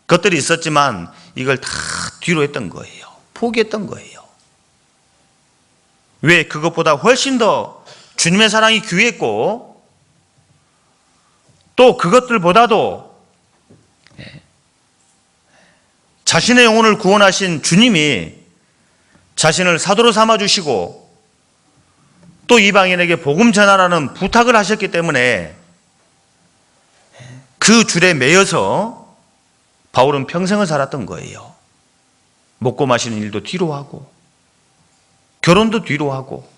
것들이 있었지만 이걸 다 뒤로 했던 거예요. 포기했던 거예요. 왜? 그것보다 훨씬 더 주님의 사랑이 귀했고, 또 그것들보다도 자신의 영혼을 구원하신 주님이 자신을 사도로 삼아주시고 또 이방인에게 복음 전하라는 부탁을 하셨기 때문에 그 줄에 매여서 바울은 평생을 살았던 거예요. 먹고 마시는 일도 뒤로 하고 결혼도 뒤로 하고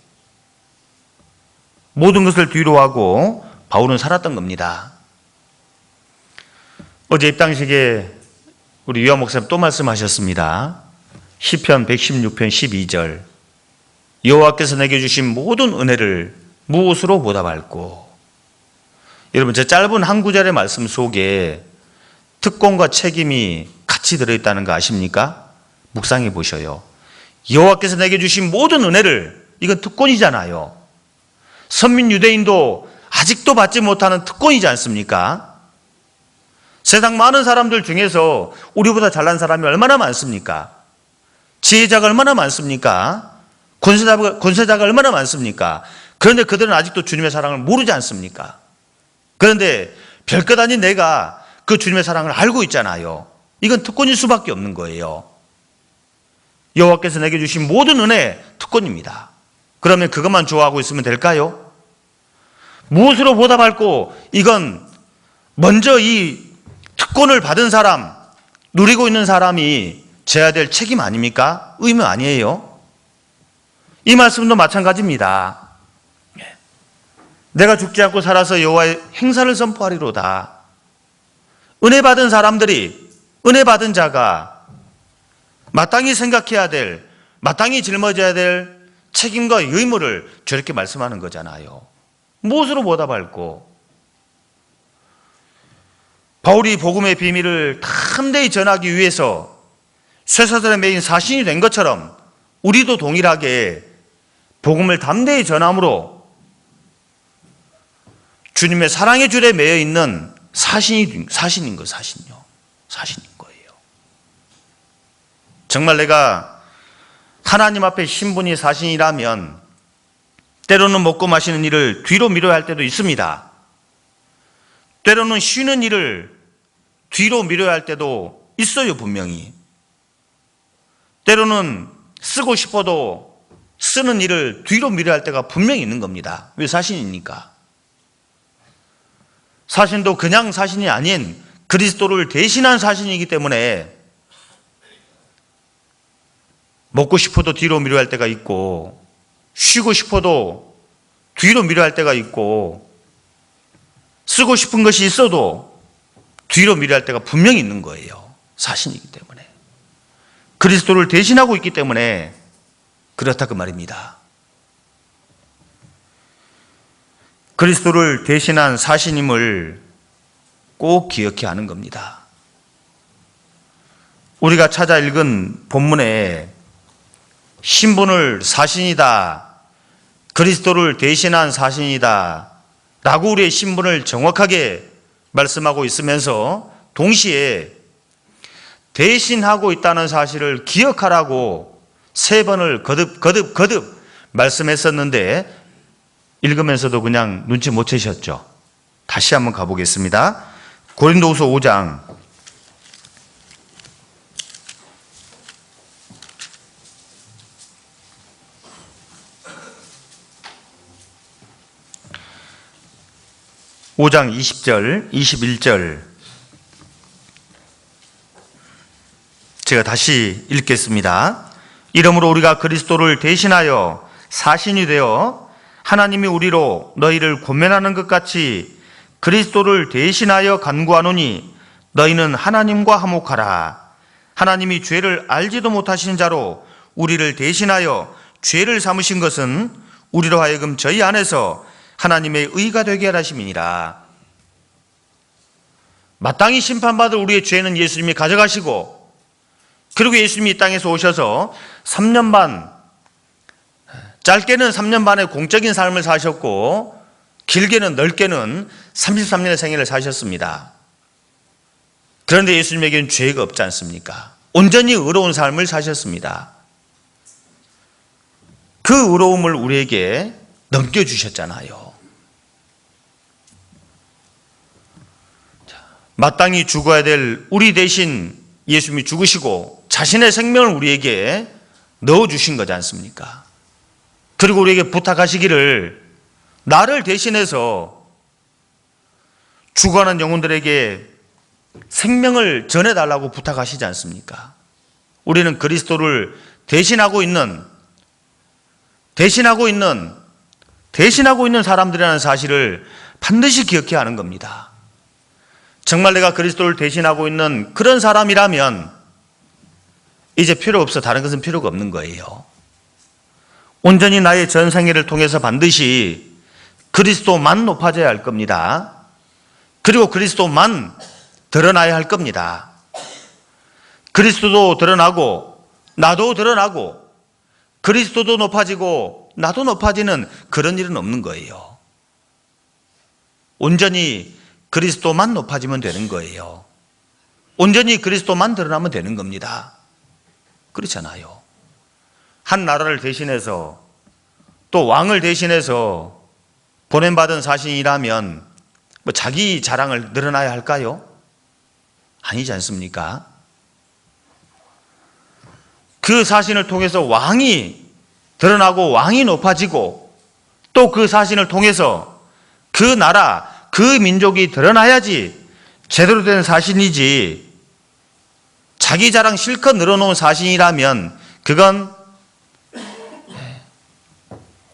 모든 것을 뒤로 하고 바울은 살았던 겁니다. 어제 입당식에 우리 유아 목사님 또 말씀하셨습니다. 시편 116편 12절, 여호와께서 내게 주신 모든 은혜를 무엇으로 보답할꼬. 여러분, 저 짧은 한 구절의 말씀 속에 특권과 책임이 같이 들어있다는 거 아십니까? 묵상해 보셔요. 여호와께서 내게 주신 모든 은혜를, 이건 특권이잖아요. 선민 유대인도 아직도 받지 못하는 특권이지 않습니까? 세상 많은 사람들 중에서 우리보다 잘난 사람이 얼마나 많습니까? 지혜자가 얼마나 많습니까? 권세자가 얼마나 많습니까? 그런데 그들은 아직도 주님의 사랑을 모르지 않습니까? 그런데 별것 아닌 내가 그 주님의 사랑을 알고 있잖아요. 이건 특권일 수밖에 없는 거예요. 여호와께서 내게 주신 모든 은혜 특권입니다. 그러면 그것만 좋아하고 있으면 될까요? 무엇으로 보답할고 이건 먼저 이 특권을 받은 사람, 누리고 있는 사람이 져야 될 책임 아닙니까? 의무 아니에요? 이 말씀도 마찬가지입니다. 내가 죽지 않고 살아서 여호와의 행사를 선포하리로다. 은혜 받은 사람들이, 은혜 받은 자가 마땅히 생각해야 될, 마땅히 짊어져야 될 책임과 의무를 저렇게 말씀하는 거잖아요. 무엇으로 보답할고? 바울이 복음의 비밀을 담대히 전하기 위해서 쇠사슬에 매인 사신이 된 것처럼 우리도 동일하게 복음을 담대히 전함으로 주님의 사랑의 줄에 매여 있는 사신인 거예요. 사신인 거예요. 정말 내가 하나님 앞에 신분이 사신이라면 때로는 먹고 마시는 일을 뒤로 미뤄야 할 때도 있습니다. 때로는 쉬는 일을 뒤로 미뤄야 할 때도 있어요, 분명히. 때로는 쓰고 싶어도 쓰는 일을 뒤로 미뤄야 할 때가 분명히 있는 겁니다. 왜? 사신이니까. 사신도 그냥 사신이 아닌 그리스도를 대신한 사신이기 때문에 먹고 싶어도 뒤로 미뤄야 할 때가 있고, 쉬고 싶어도 뒤로 미뤄야 할 때가 있고, 쓰고 싶은 것이 있어도 뒤로 미뤄야 할 때가 분명히 있는 거예요. 사신이기 때문에. 그리스도를 대신하고 있기 때문에 그렇다 그 말입니다. 그리스도를 대신한 사신임을 꼭 기억해야 하는 겁니다. 우리가 찾아 읽은 본문에 신분을 사신이다, 그리스도를 대신한 사신이다 라고 우리의 신분을 정확하게 말씀하고 있으면서 동시에 대신하고 있다는 사실을 기억하라고 3번을 거듭 말씀했었는데 읽으면서도 그냥 눈치 못 채셨죠? 다시 한번 가보겠습니다. 고린도후서 5장 20절, 21절 제가 다시 읽겠습니다. 이러므로 우리가 그리스도를 대신하여 사신이 되어 하나님이 우리로 너희를 권면하는 것 같이 그리스도를 대신하여 간구하노니 너희는 하나님과 화목하라. 하나님이 죄를 알지도 못하시는 자로 우리를 대신하여 죄를 삼으신 것은 우리로 하여금 저희 안에서 하나님의 의가 되게 하심이니라. 마땅히 심판받을 우리의 죄는 예수님이 가져가시고, 그리고 예수님이 이 땅에서 오셔서 3년 반, 짧게는 3년 반의 공적인 삶을 사셨고 길게는 넓게는 33년의 생애를 사셨습니다. 그런데 예수님에게는 죄가 없지 않습니까? 온전히 의로운 삶을 사셨습니다. 그 의로움을 우리에게 넘겨주셨잖아요. 마땅히 죽어야 될 우리 대신 예수님이 죽으시고 자신의 생명을 우리에게 넣어주신 거지 않습니까? 그리고 우리에게 부탁하시기를 나를 대신해서 죽어가는 영혼들에게 생명을 전해달라고 부탁하시지 않습니까? 우리는 그리스도를 대신하고 있는 사람들이라는 사실을 반드시 기억해야 하는 겁니다. 정말 내가 그리스도를 대신하고 있는 그런 사람이라면 이제 필요 없어. 다른 것은 필요가 없는 거예요. 온전히 나의 전 생애를 통해서 반드시 그리스도만 높아져야 할 겁니다. 그리고 그리스도만 드러나야 할 겁니다. 그리스도도 드러나고 나도 드러나고 그리스도도 높아지고 나도 높아지는 그런 일은 없는 거예요. 온전히 그리스도만 높아지면 되는 거예요. 온전히 그리스도만 드러나면 되는 겁니다. 그렇잖아요. 한 나라를 대신해서 또 왕을 대신해서 보냄받은 사신이라면 뭐 자기 자랑을 늘어나야 할까요? 아니지 않습니까? 그 사신을 통해서 왕이 드러나고 왕이 높아지고 또 그 사신을 통해서 그 나라, 그 민족이 드러나야지 제대로 된 사신이지, 자기 자랑 실컷 늘어놓은 사신이라면 그건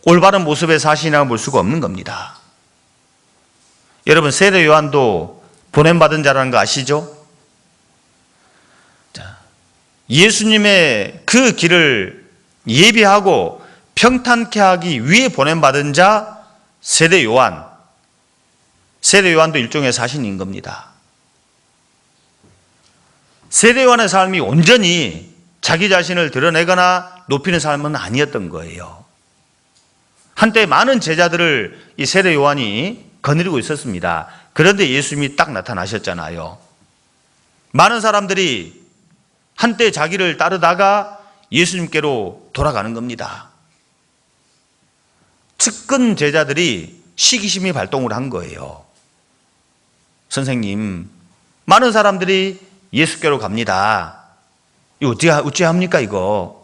올바른 모습의 사신이라고 볼 수가 없는 겁니다. 여러분, 세례 요한도 보냄받은 자라는 거 아시죠? 자, 예수님의 그 길을 예비하고 평탄케 하기 위해 보냄받은 자 세례 요한. 세례 요한도 일종의 사신인 겁니다. 세례 요한의 삶이 온전히 자기 자신을 드러내거나 높이는 삶은 아니었던 거예요. 한때 많은 제자들을 이 세례 요한이 거느리고 있었습니다. 그런데 예수님이 딱 나타나셨잖아요. 많은 사람들이 한때 자기를 따르다가 예수님께로 돌아가는 겁니다. 측근 제자들이 시기심이 발동을 한 거예요. 선생님, 많은 사람들이 예수께로 갑니다. 이거 어찌 합니까 이거?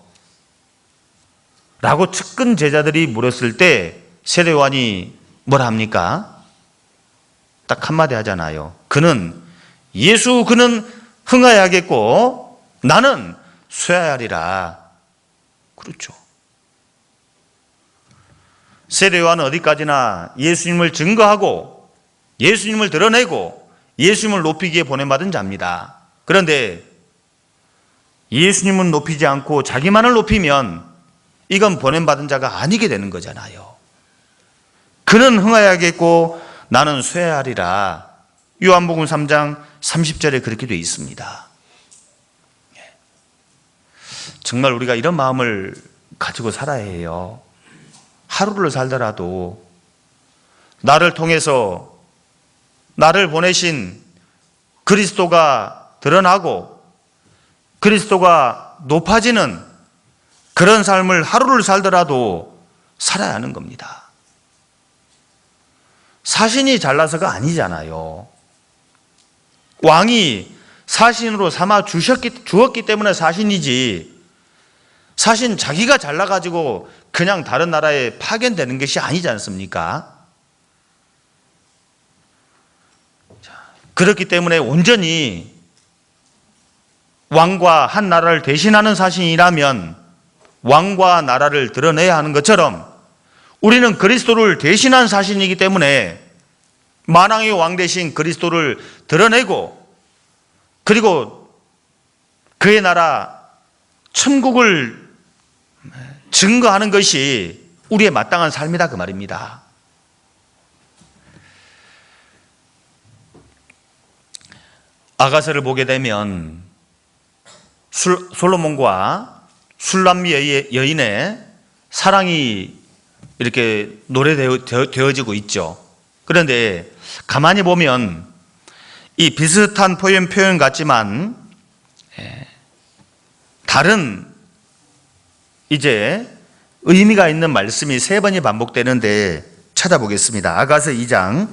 라고 측근 제자들이 물었을 때 세례 요한이 뭐라 합니까? 딱 한마디 하잖아요. 그는 흥하여야겠고 나는 쇠하리라. 그렇죠. 세례 요한은 어디까지나 예수님을 증거하고 예수님을 드러내고 예수님을 높이기에 보냄받은 자입니다. 그런데 예수님은 높이지 않고 자기만을 높이면 이건 보냄받은 자가 아니게 되는 거잖아요. 그는 흥하여야겠고 나는 쇠하리라. 요한복음 3장 30절에 그렇게 되어 있습니다. 정말 우리가 이런 마음을 가지고 살아야 해요. 하루를 살더라도 나를 통해서 나를 보내신 그리스도가 드러나고 그리스도가 높아지는 그런 삶을 하루를 살더라도 살아야 하는 겁니다. 사신이 잘나서가 아니잖아요. 왕이 사신으로 삼아 주었기 때문에 사신이지, 사신 자기가 잘나가지고 그냥 다른 나라에 파견되는 것이 아니지 않습니까? 그렇기 때문에 온전히 왕과 한 나라를 대신하는 사신이라면 왕과 나라를 드러내야 하는 것처럼 우리는 그리스도를 대신한 사신이기 때문에 만왕의 왕 대신 그리스도를 드러내고 그리고 그의 나라 천국을 증거하는 것이 우리의 마땅한 삶이다 그 말입니다. 아가서를 보게 되면 솔로몬과 술람미 여인의 사랑이 이렇게 노래되어지고 있죠. 그런데 가만히 보면 이 비슷한 표현 같지만 다른 이제 의미가 있는 말씀이 3번이 반복되는데 찾아보겠습니다. 아가서 2장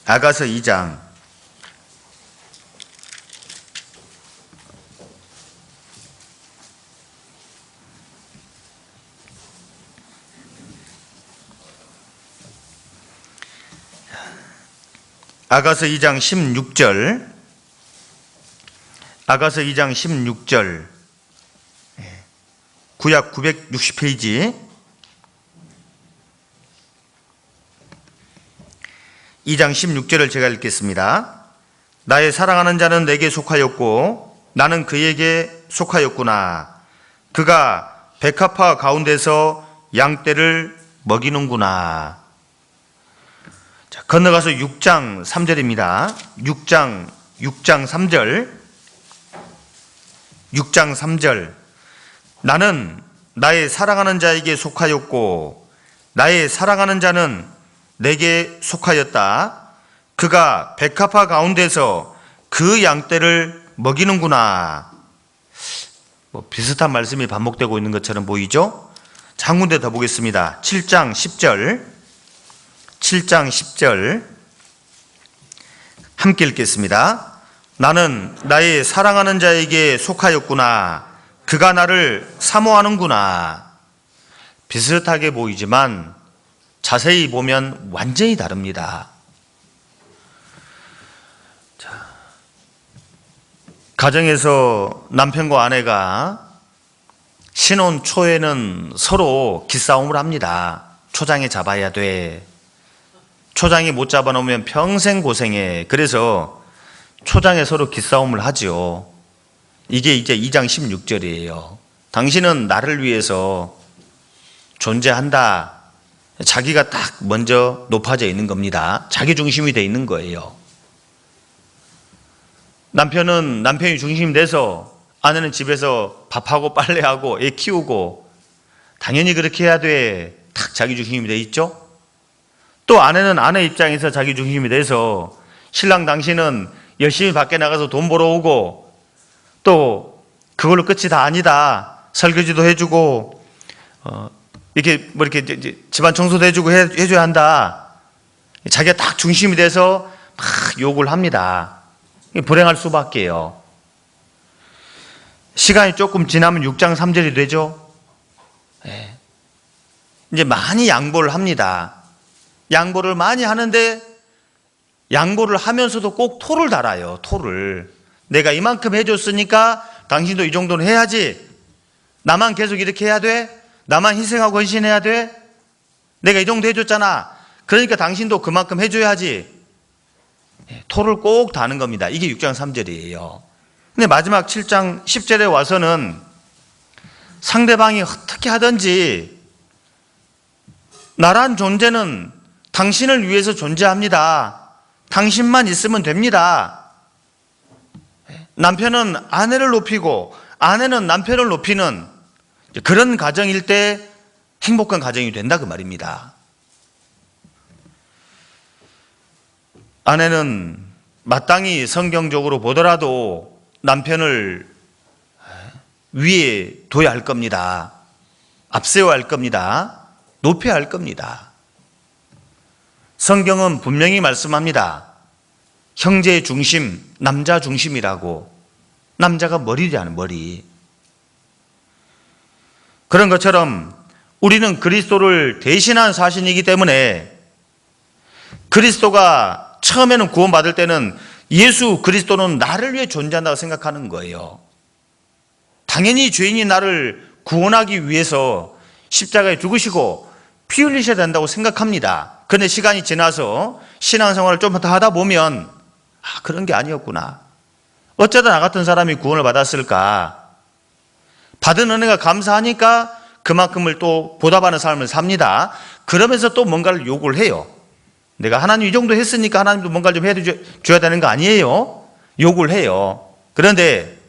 아가서 2장 16절, 아가서 2장 16절, 구약 960페이지 2장 16절을 제가 읽겠습니다. 나의 사랑하는 자는 내게 속하였고 나는 그에게 속하였구나. 그가 백합화 가운데서 양떼를 먹이는구나. 자, 건너가서 6장 3절입니다. 6장 3절. 6장 3절. 나는 나의 사랑하는 자에게 속하였고 나의 사랑하는 자는 내게 속하였다. 그가 백합화 가운데서 그 양떼를 먹이는구나. 비슷한 말씀이 반복되고 있는 것처럼 보이죠? 자, 한 군데 더 보겠습니다. 7장 10절. 7장 10절 함께 읽겠습니다. 나는 나의 사랑하는 자에게 속하였구나. 그가 나를 사모하는구나. 비슷하게 보이지만 자세히 보면 완전히 다릅니다. 가정에서 남편과 아내가 신혼 초에는 서로 기싸움을 합니다. 초장에 잡아야 돼. 초장이 못 잡아놓으면 평생 고생해. 그래서 초장에 서로 기싸움을 하죠. 이게 이제 2장 16절이에요. 당신은 나를 위해서 존재한다. 자기가 딱 먼저 높아져 있는 겁니다. 자기 중심이 돼 있는 거예요. 남편은 남편이 중심이 돼서 아내는 집에서 밥하고 빨래하고 애 키우고 당연히 그렇게 해야 돼. 딱 자기 중심이 돼 있죠. 또 아내는 아내 입장에서 자기 중심이 돼서 신랑 당신은 열심히 밖에 나가서 돈 벌어오고 또 그걸로 끝이 다 아니다. 설거지도 해주고 이렇게 뭐 이렇게 집안 청소도 해주고 해줘야 한다. 자기가 딱 중심이 돼서 막 욕을 합니다. 불행할 수밖에요. 시간이 조금 지나면 6장 3절이 되죠. 이제 많이 양보를 합니다. 양보를 많이 하는데 양보를 하면서도 꼭 토를 달아요. 토를. 내가 이만큼 해줬으니까 당신도 이 정도는 해야지. 나만 계속 이렇게 해야 돼? 나만 희생하고 헌신해야 돼? 내가 이 정도 해줬잖아. 그러니까 당신도 그만큼 해줘야지. 토를 꼭 다는 겁니다. 이게 6장 3절이에요. 근데 마지막 7장 10절에 와서는 상대방이 어떻게 하든지 나란 존재는 당신을 위해서 존재합니다. 당신만 있으면 됩니다. 남편은 아내를 높이고 아내는 남편을 높이는 그런 가정일 때 행복한 가정이 된다 그 말입니다. 아내는 마땅히 성경적으로 보더라도 남편을 위에 둬야 할 겁니다. 앞세워야 할 겁니다. 높여야 할 겁니다. 성경은 분명히 말씀합니다. 형제의 중심, 남자 중심이라고. 남자가 머리라는 머리. 그런 것처럼 우리는 그리스도를 대신한 사신이기 때문에 그리스도가 처음에는 구원받을 때는 예수 그리스도는 나를 위해 존재한다고 생각하는 거예요. 당연히 죄인이 나를 구원하기 위해서 십자가에 죽으시고 피 흘리셔야 된다고 생각합니다. 그런데 시간이 지나서 신앙생활을 좀 더 하다 보면 그런 게 아니었구나. 어쩌다 나 같은 사람이 구원을 받았을까? 받은 은혜가 감사하니까 그만큼을 또 보답하는 삶을 삽니다. 그러면서 또 뭔가를 요구를 해요. 내가 하나님 이 정도 했으니까 하나님도 뭔가를 좀 해줘야 되는 거 아니에요? 요구를 해요. 그런데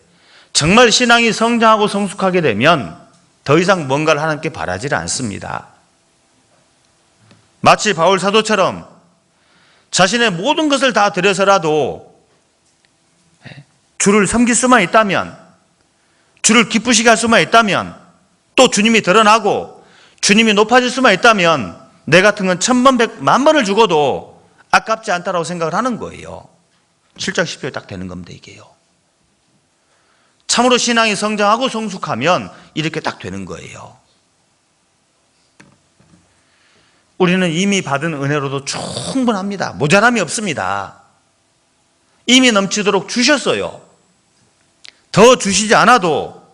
정말 신앙이 성장하고 성숙하게 되면 더 이상 뭔가를 하나님께 바라지 않습니다. 마치 바울 사도처럼 자신의 모든 것을 다 들여서라도 주를 섬길 수만 있다면, 주를 기쁘시게 할 수만 있다면, 또 주님이 드러나고 주님이 높아질 수만 있다면 내 같은 건 1000번, 100만 번을 죽어도 아깝지 않다라고 생각을 하는 거예요. 7장 10절에 딱 되는 겁니다, 이게요. 참으로 신앙이 성장하고 성숙하면 이렇게 딱 되는 거예요. 우리는 이미 받은 은혜로도 충분합니다. 모자람이 없습니다. 이미 넘치도록 주셨어요. 더 주시지 않아도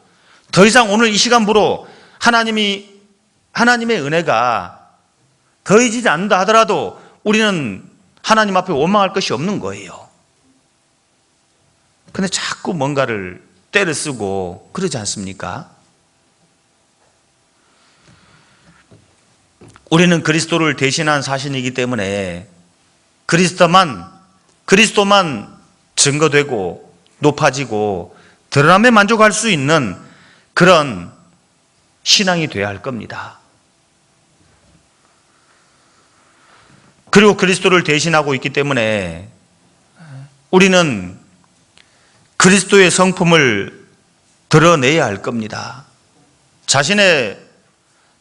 더 이상 오늘 이 시간부로 하나님의 은혜가 더해지지 않는다 하더라도 우리는 하나님 앞에 원망할 것이 없는 거예요. 근데 자꾸 뭔가를 때를 쓰고 그러지 않습니까? 우리는 그리스도를 대신한 사신이기 때문에 그리스도만 증거되고 높아지고 드러남에 만족할 수 있는 그런 신앙이 되어야 할 겁니다. 그리고 그리스도를 대신하고 있기 때문에 우리는 그리스도의 성품을 드러내야 할 겁니다. 자신의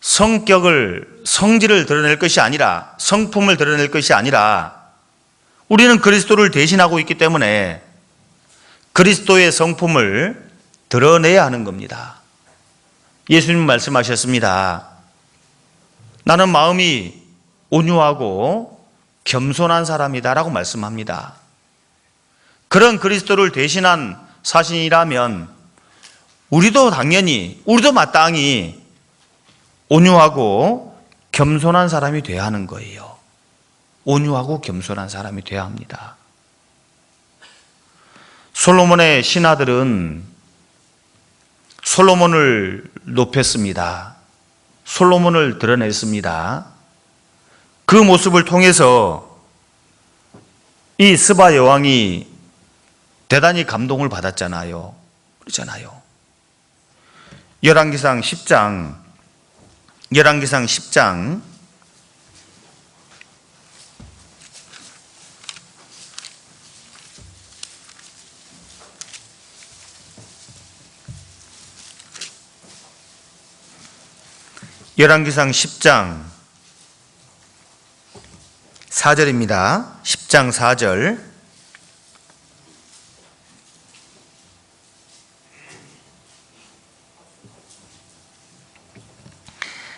성질을 드러낼 것이 아니라, 성품을 드러낼 것이 아니라, 우리는 그리스도를 대신하고 있기 때문에 그리스도의 성품을 드러내야 하는 겁니다. 예수님 말씀하셨습니다. 나는 마음이 온유하고 겸손한 사람이다 라고 말씀합니다. 그런 그리스도를 대신한 사신이라면 우리도 마땅히 온유하고 겸손한 사람이 되어야 하는 거예요. 온유하고 겸손한 사람이 되어야 합니다. 솔로몬의 신하들은 솔로몬을 높였습니다. 솔로몬을 드러냈습니다. 그 모습을 통해서 이 스바 여왕이 대단히 감동을 받았잖아요. 그렇잖아요. 열왕기상 10장 열왕기상 10장 4절입니다. 10장 4절.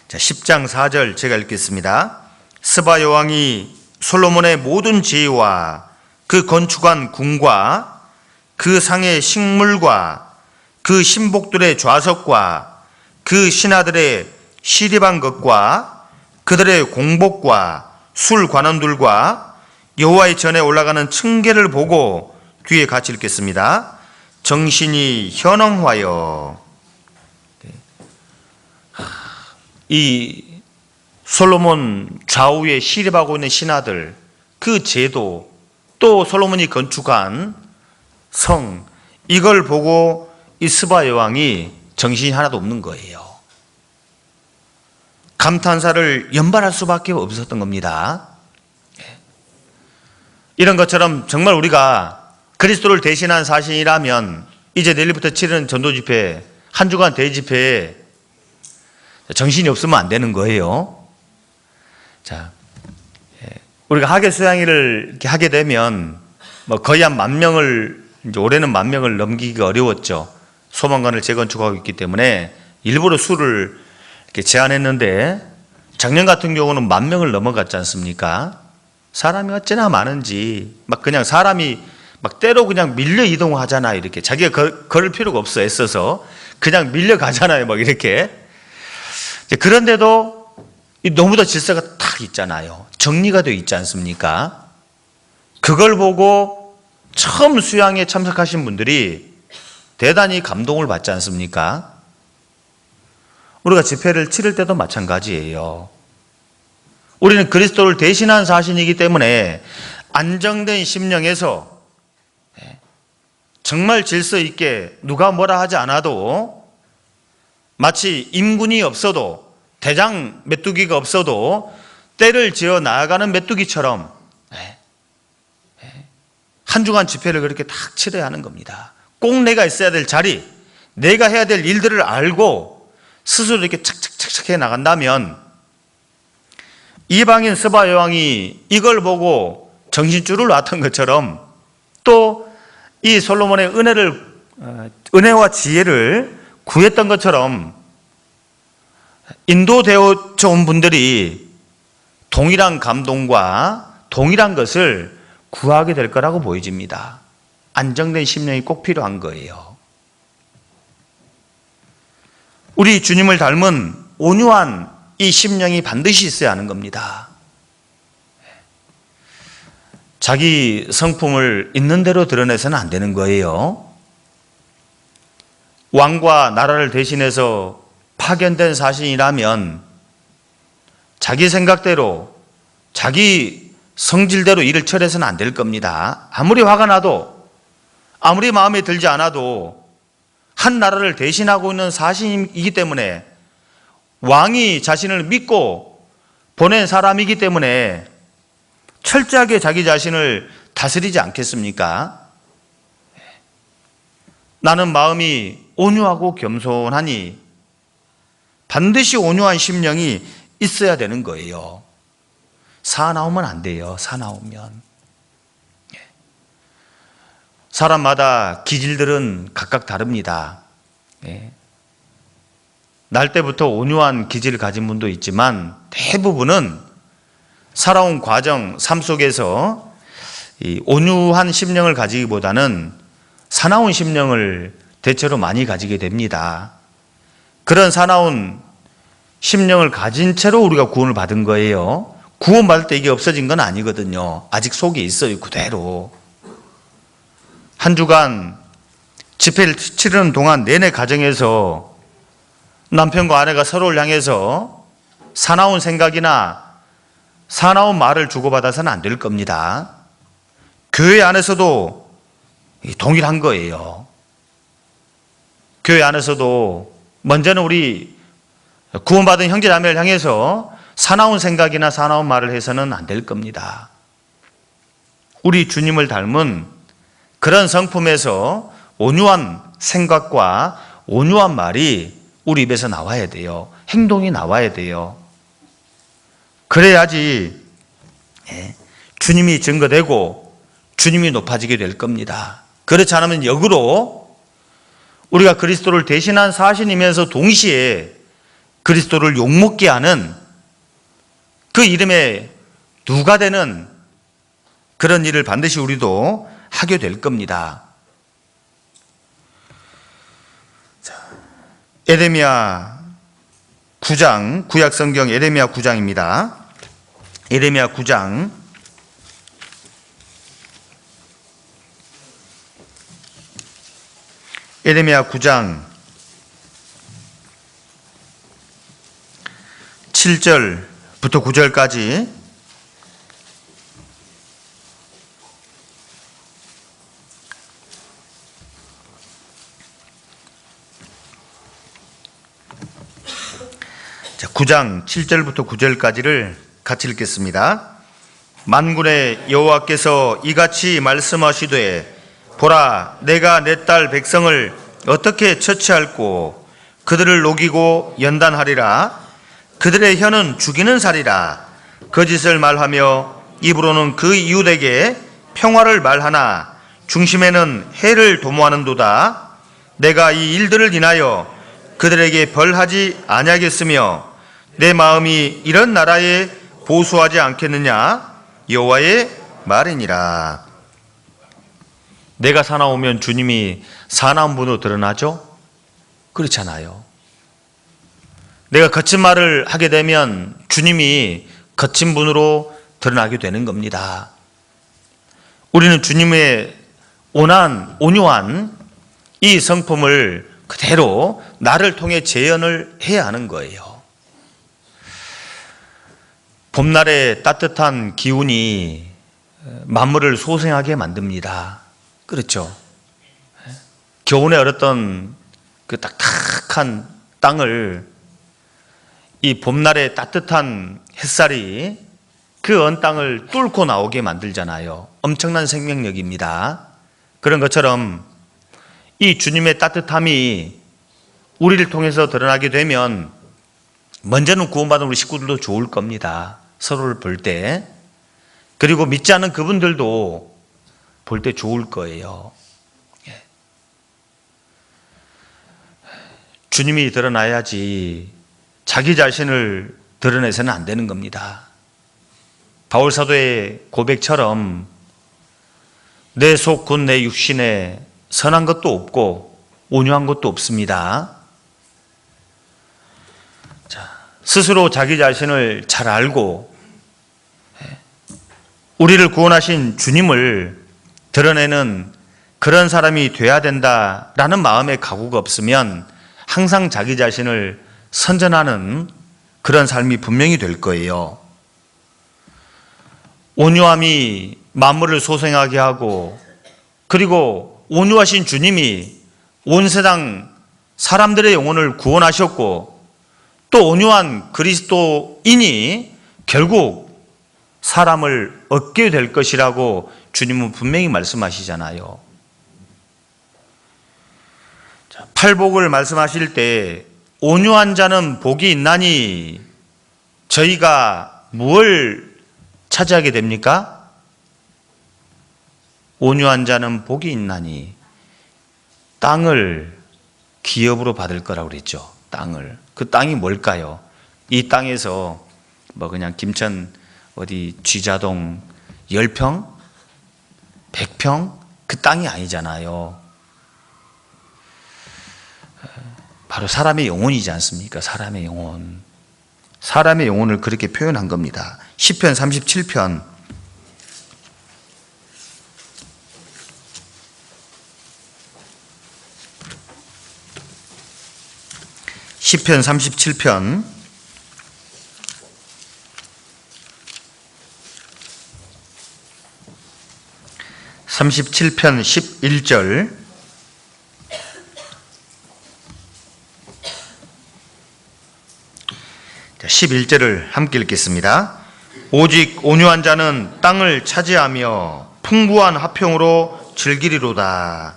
자, 10장 4절 제가 읽겠습니다. 스바 여왕이 솔로몬의 모든 지혜와 그 건축한 궁과 그 상의 식물과 그 신복들의 좌석과 그 신하들의 시립한 것과 그들의 공복과 술 관원들과 여호와의 전에 올라가는 층계를 보고 뒤에 같이 읽겠습니다. 정신이 현황하여. 이 솔로몬 좌우에 시립하고 있는 신하들, 그 제도, 또 솔로몬이 건축한 성, 이걸 보고 이 스바 여왕이 정신이 하나도 없는 거예요. 감탄사를 연발할 수밖에 없었던 겁니다. 이런 것처럼 정말 우리가 그리스도를 대신한 사신이라면 이제 내일부터 치르는 전도 집회, 한 주간 대집회에 정신이 없으면 안 되는 거예요. 자, 우리가 학예 수양회를 이렇게 하게 되면 뭐 거의 한 10,000명을, 이제 올해는 10,000명을 넘기기가 어려웠죠. 소망관을 재건축하고 있기 때문에 일부러 수를 이렇게 제한했는데, 작년 같은 경우는 10,000명을 넘어갔지 않습니까? 사람이 어찌나 많은지, 막 그냥 사람이 막 때로 그냥 밀려 이동하잖아요. 이렇게 자기가 걸을 필요가 없어, 애써서 그냥 밀려가잖아요. 막 이렇게. 그런데도 너무도 질서가 딱 있잖아요. 정리가 되어 있지 않습니까? 그걸 보고 처음 수양에 참석하신 분들이 대단히 감동을 받지 않습니까? 우리가 집회를 치를 때도 마찬가지예요. 우리는 그리스도를 대신한 사신이기 때문에 안정된 심령에서 정말 질서 있게 누가 뭐라 하지 않아도, 마치 임군이 없어도, 대장 메뚜기가 없어도 때를 지어 나아가는 메뚜기처럼 한 주간 집회를 그렇게 딱 치러야 하는 겁니다. 꼭 내가 있어야 될 자리, 내가 해야 될 일들을 알고 스스로 이렇게 착착착착 해 나간다면, 이방인 스바 여왕이 이걸 보고 정신줄을 놨던 것처럼, 또 이 솔로몬의 은혜와 지혜를 구했던 것처럼 인도되어 온 분들이 동일한 감동과 동일한 것을 구하게 될 거라고 보여집니다. 안정된 심령이 꼭 필요한 거예요. 우리 주님을 닮은 온유한 이 심령이 반드시 있어야 하는 겁니다. 자기 성품을 있는 대로 드러내서는 안 되는 거예요. 왕과 나라를 대신해서 파견된 사신이라면 자기 생각대로, 자기 성질대로 일을 처리해서는 안 될 겁니다. 아무리 화가 나도, 아무리 마음에 들지 않아도 한 나라를 대신하고 있는 사신이기 때문에, 왕이 자신을 믿고 보낸 사람이기 때문에 철저하게 자기 자신을 다스리지 않겠습니까? 나는 마음이 온유하고 겸손하니 반드시 온유한 심령이 있어야 되는 거예요. 사나우면 안 돼요. 사나우면. 사람마다 기질들은 각각 다릅니다. 날 때부터 온유한 기질을 가진 분도 있지만 대부분은 살아온 과정, 삶 속에서 이 온유한 심령을 가지기보다는 사나운 심령을 대체로 많이 가지게 됩니다. 그런 사나운 심령을 가진 채로 우리가 구원을 받은 거예요. 구원받을 때 이게 없어진 건 아니거든요. 아직 속에 있어요, 그대로. 한 주간 집회를 치르는 동안 내내 가정에서 남편과 아내가 서로를 향해서 사나운 생각이나 사나운 말을 주고받아서는 안 될 겁니다. 교회 안에서도 동일한 거예요. 교회 안에서도 먼저는 우리 구원받은 형제자매를 향해서 사나운 생각이나 사나운 말을 해서는 안 될 겁니다. 우리 주님을 닮은 그런 성품에서 온유한 생각과 온유한 말이 우리 입에서 나와야 돼요. 행동이 나와야 돼요. 그래야지 주님이 증거되고 주님이 높아지게 될 겁니다. 그렇지 않으면 역으로 우리가 그리스도를 대신한 사신이면서 동시에 그리스도를 욕먹게 하는 그 이름에 누가 되는 그런 일을 반드시 우리도 하게 될 겁니다. 에레미야 9장, 구약성경 에레미야 9장입니다. 에레미야 9장 에레미야 9장 7절부터 9절까지 자, 9장 7절부터 9절까지를 같이 읽겠습니다. 만군의 여호와께서 이같이 말씀하시되 보라, 내가 내 딸 백성을 어떻게 처치할꼬. 그들을 녹이고 연단하리라. 그들의 혀는 죽이는 살이라. 거짓을 말하며 입으로는 그 이웃에게 평화를 말하나 중심에는 해를 도모하는도다. 내가 이 일들을 인하여 그들에게 벌하지 아니하겠으며 내 마음이 이런 나라에 보수하지 않겠느냐. 여호와의 말이니라. 내가 사나우면 주님이 사나운 분으로 드러나죠? 그렇잖아요. 내가 거친 말을 하게 되면 주님이 거친 분으로 드러나게 되는 겁니다. 우리는 주님의 온유한 이 성품을 그대로 나를 통해 재현을 해야 하는 거예요. 봄날의 따뜻한 기운이 만물을 소생하게 만듭니다. 그렇죠? 겨우내 얼었던 그 딱딱한 땅을 이 봄날의 따뜻한 햇살이 그 언 땅을 뚫고 나오게 만들잖아요. 엄청난 생명력입니다. 그런 것처럼 이 주님의 따뜻함이 우리를 통해서 드러나게 되면 먼저는 구원받은 우리 식구들도 좋을 겁니다. 서로를 볼 때. 그리고 믿지 않는 그분들도 볼 때 좋을 거예요. 주님이 드러나야지 자기 자신을 드러내서는 안 되는 겁니다. 바울 사도의 고백처럼 내 속 곧 내 육신에 선한 것도 없고 온유한 것도 없습니다. 스스로 자기 자신을 잘 알고 우리를 구원하신 주님을 드러내는 그런 사람이 돼야 된다라는 마음의 각오가 없으면 항상 자기 자신을 선전하는 그런 삶이 분명히 될 거예요. 온유함이 만물을 소생하게 하고 그리고 온유하신 주님이 온 세상 사람들의 영혼을 구원하셨고 또 온유한 그리스도인이 결국 사람을 얻게 될 것이라고 주님은 분명히 말씀하시잖아요. 팔복을 말씀하실 때 온유한 자는 복이 있나니 저희가 무엇을 차지하게 됩니까? 온유한 자는 복이 있나니 땅을 기업으로 받을 거라고 그랬죠. 땅을. 그 땅이 뭘까요? 이 땅에서 뭐 그냥 김천 어디 쥐자동 10평? 100평? 그 땅이 아니잖아요. 바로 사람의 영혼이지 않습니까? 사람의 영혼. 사람의 영혼을 그렇게 표현한 겁니다. 시편 37편 37편 11절 11절을 함께 읽겠습니다. 오직 온유한 자는 땅을 차지하며 풍부한 화평으로 즐기리로다.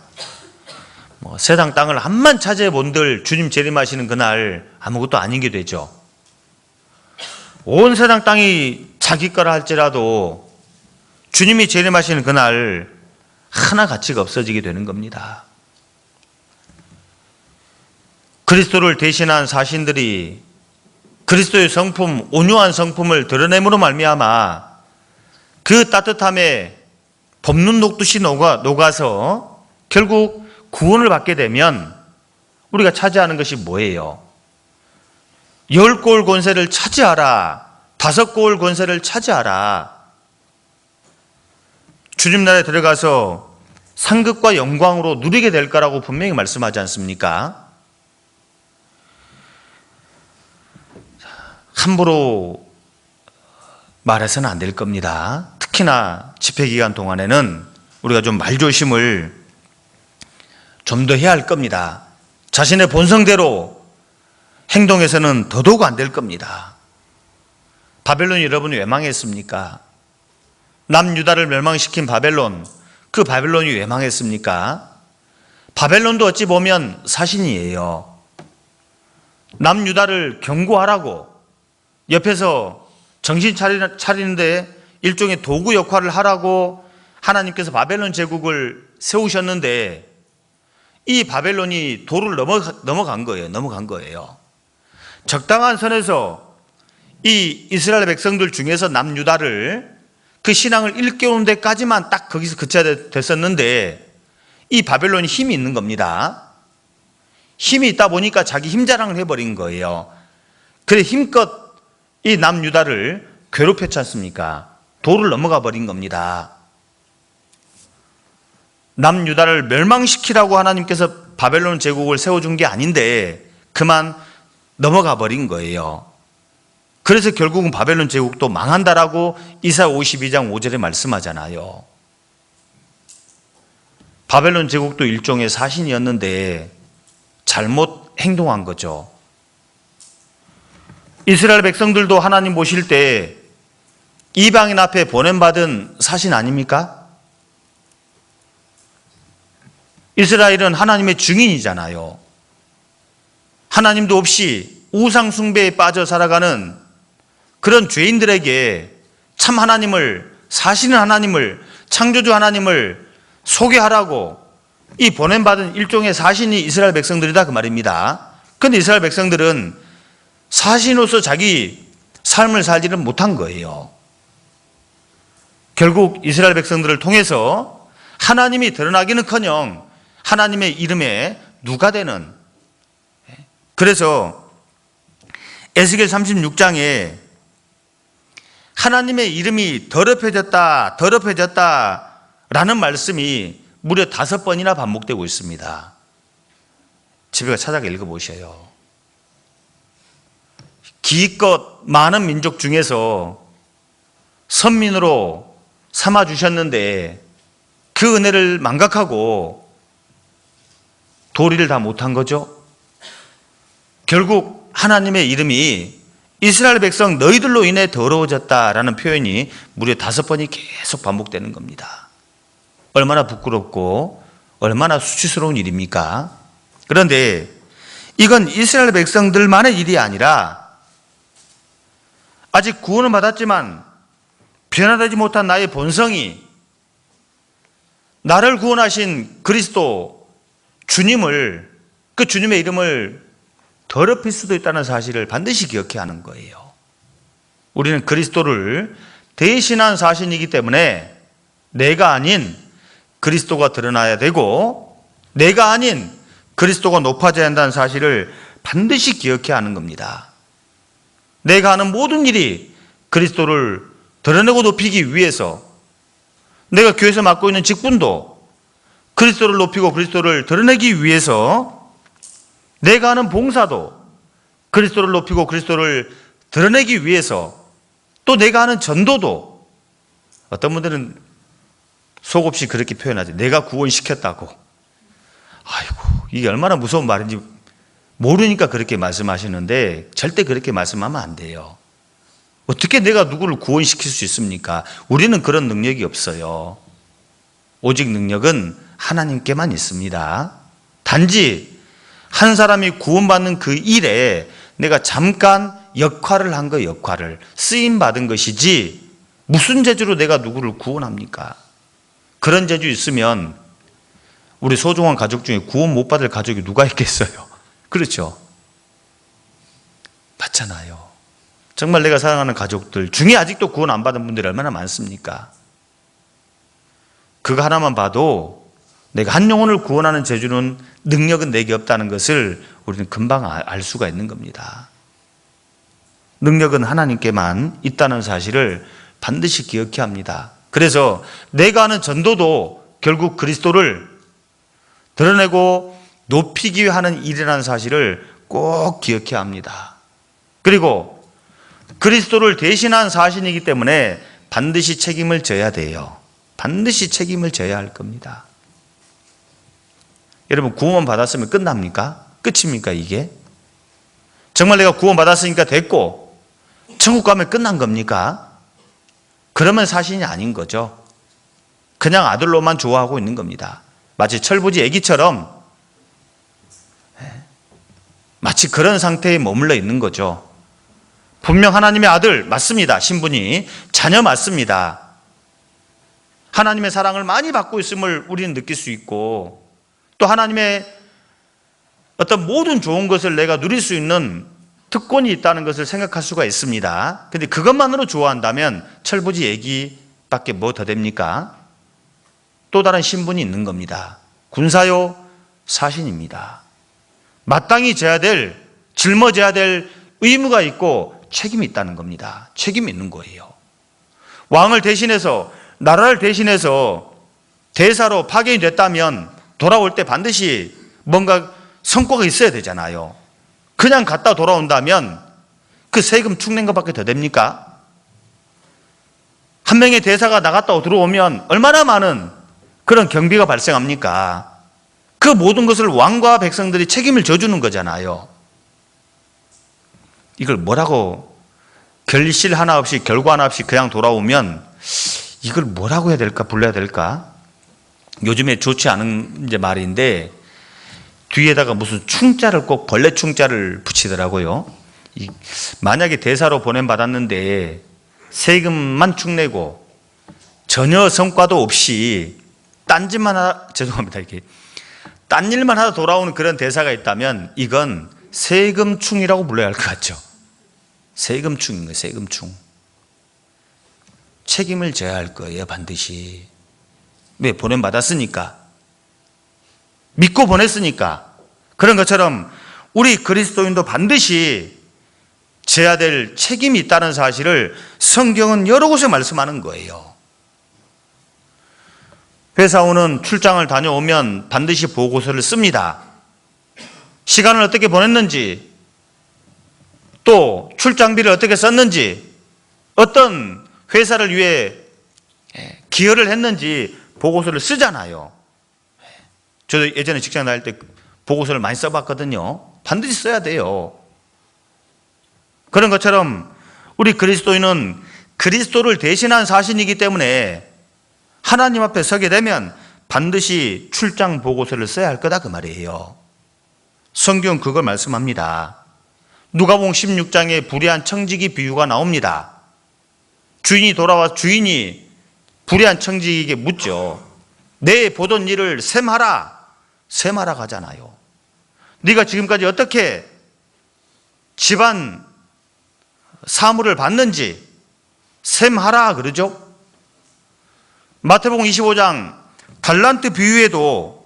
세상 땅을 한만 차지해 본들 주님 재림하시는 그날 아무것도 아닌 게 되죠. 온 세상 땅이 자기 거라 할지라도 주님이 재림하시는 그날 하나 가치가 없어지게 되는 겁니다. 그리스도를 대신한 사신들이 그리스도의 성품, 온유한 성품을 드러냄으로 말미암아 그 따뜻함에 법눈 녹듯이 녹아서 결국 구원을 받게 되면 우리가 차지하는 것이 뭐예요? 10고을 권세를 차지하라. 5고을 권세를 차지하라. 주님 나라에 들어가서 상급과 영광으로 누리게 될 거라고 분명히 말씀하지 않습니까? 함부로 말해서는 안 될 겁니다. 특히나 집회기간 동안에는 우리가 좀 말조심을 좀 더 해야 할 겁니다. 자신의 본성대로 행동해서는 더더욱 안 될 겁니다. 바벨론이 여러분이 왜 망했습니까? 남유다를 멸망시킨 바벨론, 그 바벨론이 왜 망했습니까? 바벨론도 어찌 보면 사신이에요. 남유다를 경고하라고 옆에서 정신 차리는데 일종의 도구 역할을 하라고 하나님께서 바벨론 제국을 세우셨는데 이 바벨론이 도를 넘어간 거예요. 적당한 선에서 이 이스라엘 백성들 중에서 남유다를 그 신앙을 일깨우는 데까지만 딱 거기서 그쳐야 됐었는데 이 바벨론이 힘이 있는 겁니다. 힘이 있다 보니까 자기 힘 자랑을 해버린 거예요. 그래 힘껏 이 남유다를 괴롭혔지 않습니까? 도를 넘어가 버린 겁니다. 남유다를 멸망시키라고 하나님께서 바벨론 제국을 세워준 게 아닌데 그만 넘어가 버린 거예요. 그래서 결국은 바벨론 제국도 망한다라고 이사야 52장 5절에 말씀하잖아요. 바벨론 제국도 일종의 사신이었는데 잘못 행동한 거죠. 이스라엘 백성들도 하나님 보실 때 이방인 앞에 보냄받은 사신 아닙니까? 이스라엘은 하나님의 증인이잖아요. 하나님도 없이 우상 숭배에 빠져 살아가는 그런 죄인들에게 참 하나님을, 사시는 하나님을, 창조주 하나님을 소개하라고 이 보냄받은 일종의 사신이 이스라엘 백성들이다 그 말입니다. 그런데 이스라엘 백성들은 사신으로서 자기 삶을 살지는 못한 거예요. 결국 이스라엘 백성들을 통해서 하나님이 드러나기는커녕 하나님의 이름에 누가 되는, 그래서 에스겔 36장에 하나님의 이름이 더럽혀졌다 라는 말씀이 무려 5번이나 반복되고 있습니다. 집에 가서 찾아가 읽어보셔요. 기껏 많은 민족 중에서 선민으로 삼아주셨는데 그 은혜를 망각하고 도리를 다 못한 거죠. 결국 하나님의 이름이 이스라엘 백성 너희들로 인해 더러워졌다라는 표현이 무려 5번이 계속 반복되는 겁니다. 얼마나 부끄럽고 얼마나 수치스러운 일입니까? 그런데 이건 이스라엘 백성들만의 일이 아니라 아직 구원은 받았지만 변화되지 못한 나의 본성이 나를 구원하신 그리스도 주님을, 그 주님의 이름을 더럽힐 수도 있다는 사실을 반드시 기억해야 하는 거예요. 우리는 그리스도를 대신한 사신이기 때문에 내가 아닌 그리스도가 드러나야 되고 내가 아닌 그리스도가 높아져야 한다는 사실을 반드시 기억해야 하는 겁니다. 내가 하는 모든 일이 그리스도를 드러내고 높이기 위해서, 내가 교회에서 맡고 있는 직분도 그리스도를 높이고 그리스도를 드러내기 위해서, 내가 하는 봉사도 그리스도를 높이고 그리스도를 드러내기 위해서, 또 내가 하는 전도도 어떤 분들은 속없이 그렇게 표현하죠. 내가 구원시켰다고. 아이고, 이게 얼마나 무서운 말인지 모르니까 그렇게 말씀하시는데 절대 그렇게 말씀하면 안 돼요. 어떻게 내가 누구를 구원시킬 수 있습니까? 우리는 그런 능력이 없어요. 오직 능력은 하나님께만 있습니다. 단지 한 사람이 구원받는 그 일에 내가 잠깐 역할을 한 거, 역할을 쓰임받은 것이지 무슨 재주로 내가 누구를 구원합니까? 그런 재주 있으면 우리 소중한 가족 중에 구원 못 받을 가족이 누가 있겠어요? 그렇죠? 맞잖아요. 정말 내가 사랑하는 가족들 중에 아직도 구원 안 받은 분들이 얼마나 많습니까? 그거 하나만 봐도 내가 한 영혼을 구원하는 재주는, 능력은 내게 없다는 것을 우리는 금방 알 수가 있는 겁니다. 능력은 하나님께만 있다는 사실을 반드시 기억해야 합니다. 그래서 내가 하는 전도도 결국 그리스도를 드러내고 높이기 위해 하는 일이라는 사실을 꼭 기억해야 합니다. 그리고 그리스도를 대신한 사신이기 때문에 반드시 책임을 져야 돼요. 반드시 책임을 져야 할 겁니다. 여러분, 구원 받았으면 끝납니까? 끝입니까 이게? 정말 내가 구원 받았으니까 됐고 천국 가면 끝난 겁니까? 그러면 사신이 아닌 거죠. 그냥 아들로만 좋아하고 있는 겁니다. 마치 철부지 아기처럼 마치 그런 상태에 머물러 있는 거죠. 분명 하나님의 아들 맞습니다. 신분이 자녀 맞습니다. 하나님의 사랑을 많이 받고 있음을 우리는 느낄 수 있고, 또 하나님의 어떤 모든 좋은 것을 내가 누릴 수 있는 특권이 있다는 것을 생각할 수가 있습니다. 근데 그것만으로 좋아한다면 철부지 아기밖에 뭐 더 됩니까? 또 다른 신분이 있는 겁니다. 군사요 사신입니다. 마땅히 져야 될, 짊어져야 될 의무가 있고 책임이 있다는 겁니다. 책임이 있는 거예요. 왕을 대신해서, 나라를 대신해서 대사로 파견이 됐다면 돌아올 때 반드시 뭔가 성과가 있어야 되잖아요. 그냥 갔다 돌아온다면 그 세금 축낸 것밖에 더 됩니까? 한 명의 대사가 나갔다 들어오면 얼마나 많은 그런 경비가 발생합니까? 그 모든 것을 왕과 백성들이 책임을 져주는 거잖아요. 이걸 뭐라고, 결실 하나 없이 결과 하나 없이 그냥 돌아오면 이걸 뭐라고 해야 될까, 불러야 될까? 요즘에 좋지 않은 이제 말인데 뒤에다가 무슨 충자를, 꼭 벌레 충자를 붙이더라고요. 만약에 대사로 보냄받았는데 세금만 축내고 전혀 성과도 없이 딴짓만 하다, 죄송합니다, 이게 딴 일만 하다 돌아오는 그런 대사가 있다면 이건 세금충이라고 불러야 할 것 같죠. 세금충인 거예요. 세금충. 책임을 져야 할 거예요. 반드시. 왜? 보냄받았으니까, 믿고 보냈으니까. 그런 것처럼 우리 그리스도인도 반드시 져야 될 책임이 있다는 사실을 성경은 여러 곳에 말씀하는 거예요. 회사원은 출장을 다녀오면 반드시 보고서를 씁니다. 시간을 어떻게 보냈는지, 또 출장비를 어떻게 썼는지, 어떤 회사를 위해 기여를 했는지 보고서를 쓰잖아요. 저도 예전에 직장 다닐 때 보고서를 많이 써봤거든요. 반드시 써야 돼요. 그런 것처럼 우리 그리스도인은 그리스도를 대신한 사신이기 때문에 하나님 앞에 서게 되면 반드시 출장 보고서를 써야 할 거다, 그 말이에요. 성경 그걸 말씀합니다. 누가복음 16장에 불의한 청지기 비유가 나옵니다. 주인이 돌아와 주인이 불의한 청지기에게 묻죠. 내 보던 일을 셈하라. 셈하라 가잖아요. 네가 지금까지 어떻게 집안 사물을 받는지 셈하라 그러죠. 마태복음 25장 달란트 비유에도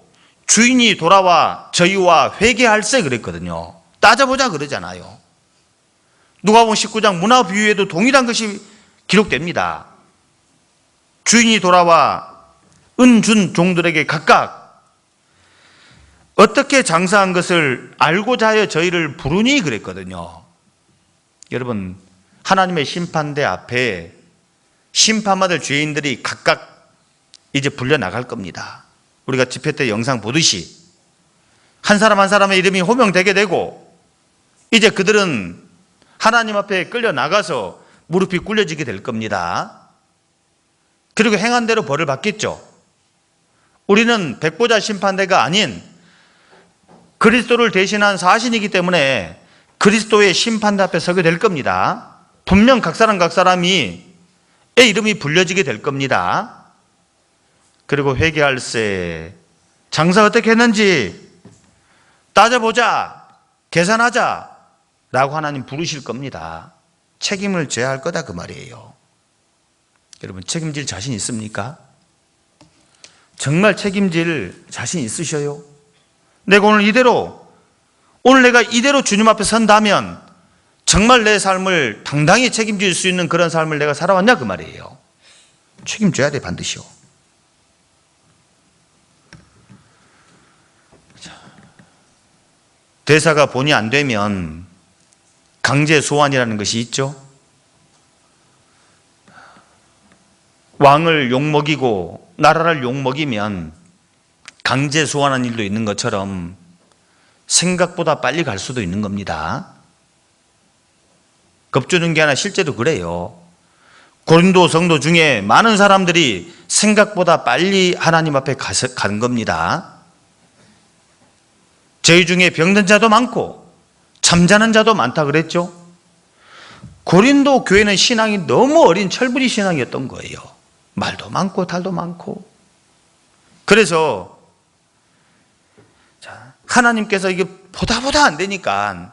주인이 돌아와 저희와 회개할세 그랬거든요. 따져보자 그러잖아요. 누가복음 19장 문화 비유에도 동일한 것이 기록됩니다. 주인이 돌아와 은 준 종들에게 각각 어떻게 장사한 것을 알고자 하여 저희를 부르니 그랬거든요. 여러분, 하나님의 심판대 앞에 심판받을 죄인들이 각각 이제 불려나갈 겁니다. 우리가 집회 때 영상 보듯이 한 사람 한 사람의 이름이 호명되게 되고 이제 그들은 하나님 앞에 끌려나가서 무릎이 꿇려지게 될 겁니다. 그리고 행한 대로 벌을 받겠죠. 우리는 백보자 심판대가 아닌 그리스도를 대신한 사신이기 때문에 그리스도의 심판대 앞에 서게 될 겁니다. 분명 각 사람이 이름이 불려지게 될 겁니다. 그리고 회개할세, 장사 어떻게 했는지 따져보자, 계산하자 라고 하나님 부르실 겁니다. 책임을 져야 할 거다 그 말이에요. 여러분, 책임질 자신 있습니까? 정말 책임질 자신 있으셔요? 내가 오늘 내가 이대로 주님 앞에 선다면 정말 내 삶을 당당히 책임질 수 있는 그런 삶을 내가 살아왔냐 그 말이에요. 책임져야 돼 반드시요. 대사가 본의 안 되면 강제 소환이라는 것이 있죠. 왕을 욕먹이고 나라를 욕먹이면 강제 소환한 일도 있는 것처럼 생각보다 빨리 갈 수도 있는 겁니다. 겁주는 게 아니라 실제로 그래요. 고린도 성도 중에 많은 사람들이 생각보다 빨리 하나님 앞에 간 겁니다. 저희 중에 병든 자도 많고 잠자는 자도 많다 그랬죠. 고린도 교회는 신앙이 너무 어린 철부지 신앙이었던 거예요. 말도 많고 달도 많고. 그래서 하나님께서 이게 보다 안 되니까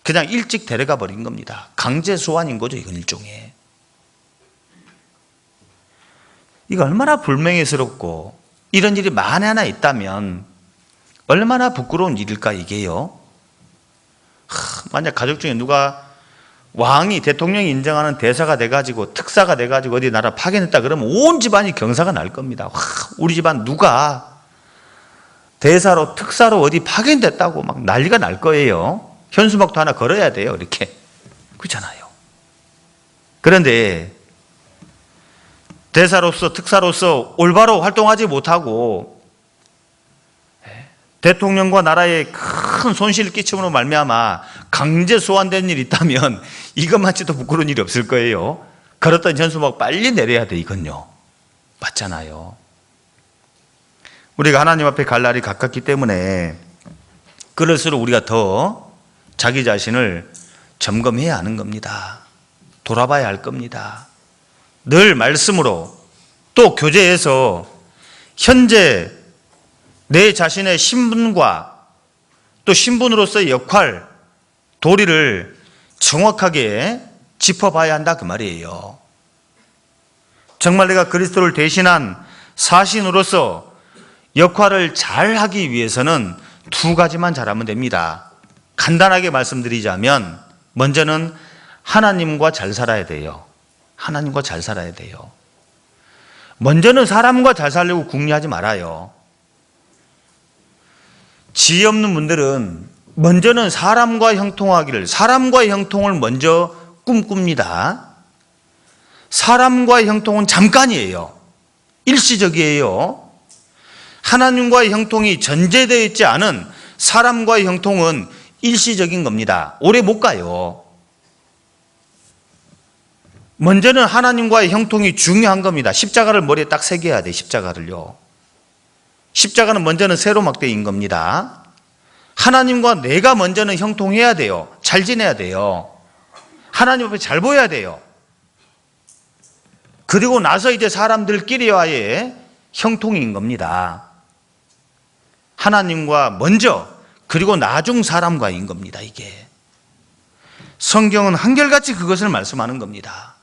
그냥 일찍 데려가 버린 겁니다. 강제 소환인 거죠. 이건 일종의. 이거 얼마나 불명예스럽고 이런 일이 만에 하나 있다면 얼마나 부끄러운 일일까 이게요. 만약 가족 중에 누가 왕이 대통령이 인정하는 대사가 돼가지고 특사가 돼가지고 어디 나라 파견했다 그러면 온 집안이 경사가 날 겁니다. 우리 집안 누가 대사로 특사로 어디 파견됐다고 막 난리가 날 거예요. 현수막도 하나 걸어야 돼요. 이렇게. 그렇잖아요. 그런데 대사로서 특사로서 올바로 활동하지 못하고 대통령과 나라에 큰 손실을 끼침으로 말미암아 강제 소환된 일이 있다면 이것만치도 부끄러운 일이 없을 거예요. 걸었던 현수막 빨리 내려야 돼 이건요. 맞잖아요. 우리가 하나님 앞에 갈 날이 가깝기 때문에 그럴수록 우리가 더 자기 자신을 점검해야 하는 겁니다. 돌아봐야 할 겁니다. 늘 말씀으로 또 교제에서 현재 내 자신의 신분과 또 신분으로서의 역할, 도리를 정확하게 짚어봐야 한다 그 말이에요. 정말 내가 그리스도를 대신한 사신으로서 역할을 잘 하기 위해서는 두 가지만 잘하면 됩니다. 간단하게 말씀드리자면 먼저는 하나님과 잘 살아야 돼요. 하나님과 잘 살아야 돼요. 먼저는 사람과 잘 살려고 궁리하지 말아요. 지혜 없는 분들은 먼저는 사람과의 형통을 먼저 꿈꿉니다. 사람과의 형통은 잠깐이에요. 일시적이에요. 하나님과의 형통이 전제되어 있지 않은 사람과의 형통은 일시적인 겁니다. 오래 못 가요. 먼저는 하나님과의 형통이 중요한 겁니다. 십자가를 머리에 딱 새겨야 돼, 십자가를요. 십자가는 먼저는 세로막대인 겁니다. 하나님과 내가 먼저는 형통해야 돼요. 잘 지내야 돼요. 하나님 앞에 잘 보여야 돼요. 그리고 나서 이제 사람들끼리와의 형통인 겁니다. 하나님과 먼저, 그리고 나중 사람과인 겁니다. 이게 성경은 한결같이 그것을 말씀하는 겁니다.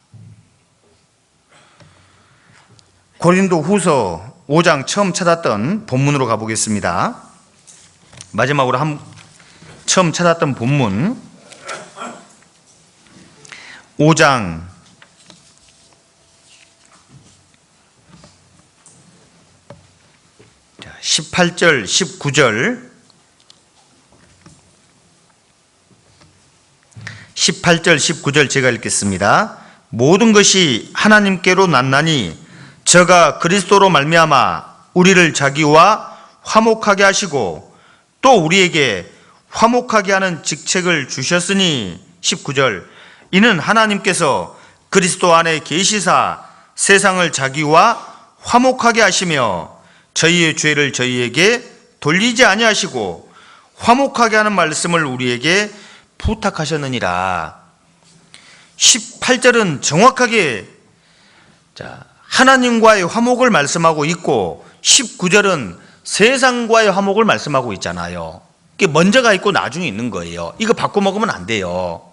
고린도 후서 5장 처음 찾았던 본문으로 가보겠습니다. 마지막으로 처음 찾았던 본문 5장 18절 19절 18절 19절 제가 읽겠습니다. 모든 것이 하나님께로 났나니 저가 그리스도로 말미암아 우리를 자기와 화목하게 하시고 또 우리에게 화목하게 하는 직책을 주셨으니 19절 이는 하나님께서 그리스도 안에 계시사 세상을 자기와 화목하게 하시며 저희의 죄를 저희에게 돌리지 아니하시고 화목하게 하는 말씀을 우리에게 부탁하셨느니라. 18절은 정확하게 하나님과의 화목을 말씀하고 있고 19절은 세상과의 화목을 말씀하고 있잖아요. 이게 먼저가 있고 나중에 있는 거예요. 이거 바꿔 먹으면 안 돼요.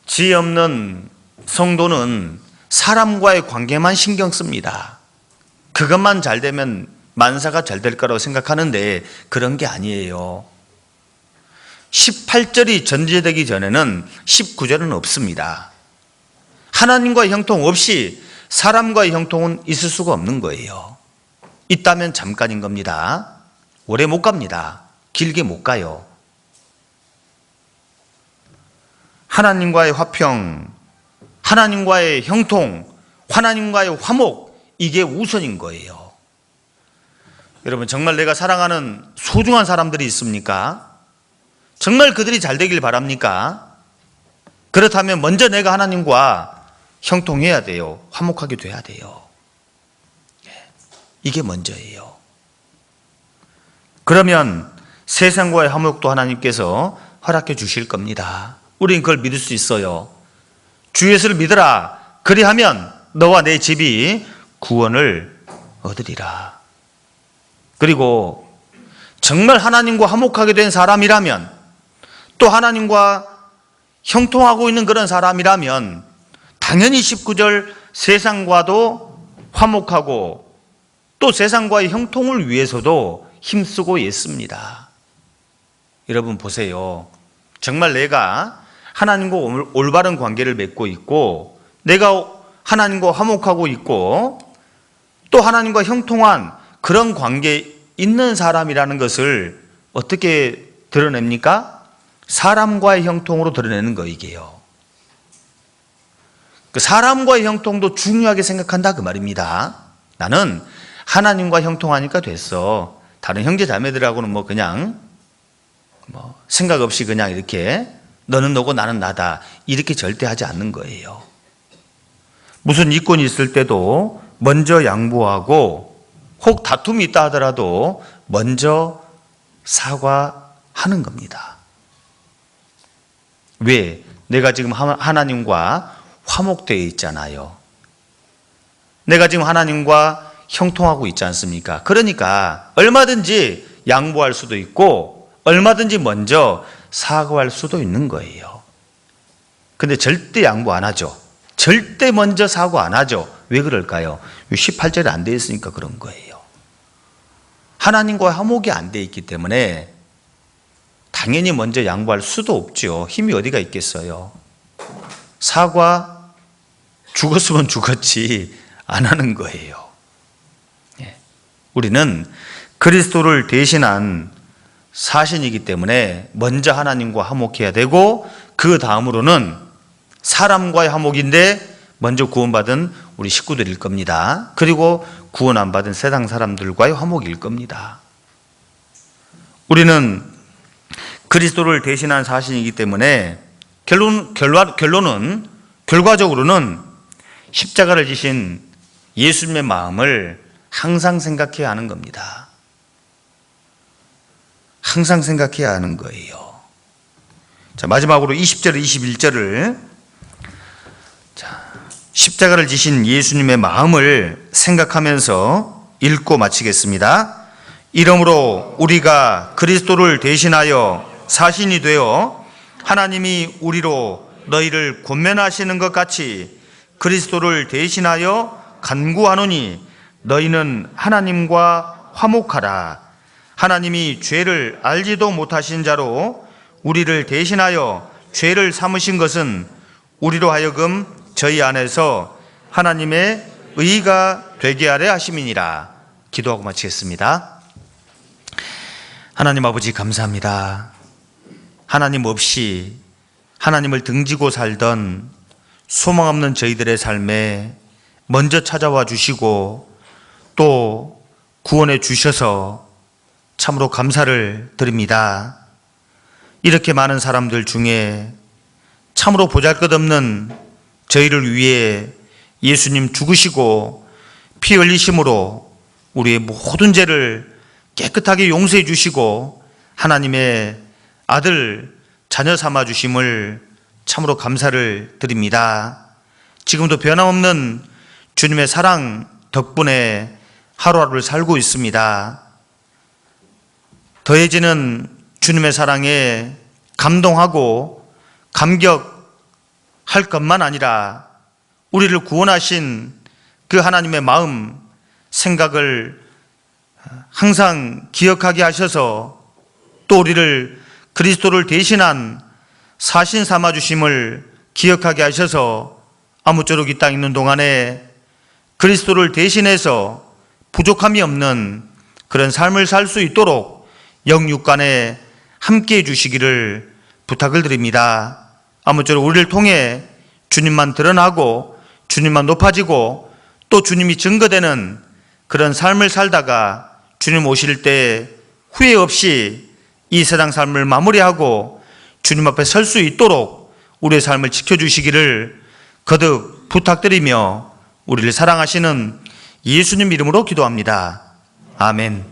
지혜 없는 성도는 사람과의 관계만 신경 씁니다. 그것만 잘 되면 만사가 잘 될 거라고 생각하는데 그런 게 아니에요. 18절이 전제되기 전에는 19절은 없습니다. 하나님과의 형통 없이 사람과의 형통은 있을 수가 없는 거예요. 있다면 잠깐인 겁니다. 오래 못 갑니다. 길게 못 가요. 하나님과의 화평, 하나님과의 형통, 하나님과의 화목, 이게 우선인 거예요. 여러분, 정말 내가 사랑하는 소중한 사람들이 있습니까? 정말 그들이 잘 되길 바랍니까? 그렇다면 먼저 내가 하나님과 형통해야 돼요. 화목하게 돼야 돼요. 이게 먼저예요. 그러면 세상과의 화목도 하나님께서 허락해 주실 겁니다. 우리는 그걸 믿을 수 있어요. 주 예수를 믿으라. 그리하면 너와 내 집이 구원을 얻으리라. 그리고 정말 하나님과 화목하게 된 사람이라면, 또 하나님과 형통하고 있는 그런 사람이라면 당연히 19절 세상과도 화목하고 또 세상과의 형통을 위해서도 힘쓰고 있습니다. 여러분 보세요. 정말 내가 하나님과 올바른 관계를 맺고 있고 내가 하나님과 화목하고 있고 또 하나님과 형통한 그런 관계에 있는 사람이라는 것을 어떻게 드러냅니까? 사람과의 형통으로 드러내는 거 이게요. 그 사람과의 형통도 중요하게 생각한다 그 말입니다. 나는 하나님과 형통하니까 됐어. 다른 형제 자매들하고는 그냥 생각 없이 그냥 이렇게 너는 너고 나는 나다 이렇게 절대 하지 않는 거예요. 무슨 이권이 있을 때도 먼저 양보하고 혹 다툼이 있다 하더라도 먼저 사과하는 겁니다. 왜? 내가 지금 하나님과 화목되어 있잖아요. 내가 지금 하나님과 형통하고 있지 않습니까? 그러니까 얼마든지 양보할 수도 있고 얼마든지 먼저 사과할 수도 있는 거예요. 근데 절대 양보 안 하죠. 절대 먼저 사과 안 하죠. 왜 그럴까요? 18절에 안 되어 있으니까 그런 거예요. 하나님과 화목이 안 되어 있기 때문에 당연히 먼저 양보할 수도 없죠. 힘이 어디가 있겠어요. 사과 죽었으면 죽었지 안 하는 거예요. 우리는 그리스도를 대신한 사신이기 때문에 먼저 하나님과 화목해야 되고 그 다음으로는 사람과의 화목인데 먼저 구원받은 우리 식구들일 겁니다. 그리고 구원 안 받은 세상 사람들과의 화목일 겁니다. 우리는 그리스도를 대신한 사신이기 때문에 결과적으로는 십자가를 지신 예수님의 마음을 항상 생각해야 하는 겁니다. 항상 생각해야 하는 거예요. 자, 마지막으로 20절, 21절을 십자가를 지신 예수님의 마음을 생각하면서 읽고 마치겠습니다. 이러므로 우리가 그리스도를 대신하여 사신이 되어 하나님이 우리로 너희를 권면하시는 것 같이 그리스도를 대신하여 간구하노니 너희는 하나님과 화목하라. 하나님이 죄를 알지도 못하신 자로 우리를 대신하여 죄를 삼으신 것은 우리로 하여금 저희 안에서 하나님의 의가 되게 하려 하심이니라. 기도하고 마치겠습니다. 하나님 아버지 감사합니다. 하나님 없이 하나님을 등지고 살던 소망 없는 저희들의 삶에 먼저 찾아와 주시고 또 구원해 주셔서 참으로 감사를 드립니다. 이렇게 많은 사람들 중에 참으로 보잘것없는 저희를 위해 예수님 죽으시고 피 흘리심으로 우리의 모든 죄를 깨끗하게 용서해 주시고 하나님의 아들 자녀 삼아 주심을 참으로 감사를 드립니다. 지금도 변함없는 주님의 사랑 덕분에 하루하루를 살고 있습니다. 더해지는 주님의 사랑에 감동하고 감격할 것만 아니라 우리를 구원하신 그 하나님의 마음, 생각을 항상 기억하게 하셔서 또 우리를 그리스도를 대신한 사신 삼아 주심을 기억하게 하셔서 아무쪼록 이 땅에 있는 동안에 그리스도를 대신해서 부족함이 없는 그런 삶을 살 수 있도록 영육간에 함께해 주시기를 부탁을 드립니다. 아무쪼록 우리를 통해 주님만 드러나고 주님만 높아지고 또 주님이 증거되는 그런 삶을 살다가 주님 오실 때 후회 없이 이 세상 삶을 마무리하고 주님 앞에 설 수 있도록 우리의 삶을 지켜주시기를 거듭 부탁드리며 우리를 사랑하시는 예수님 이름으로 기도합니다. 아멘.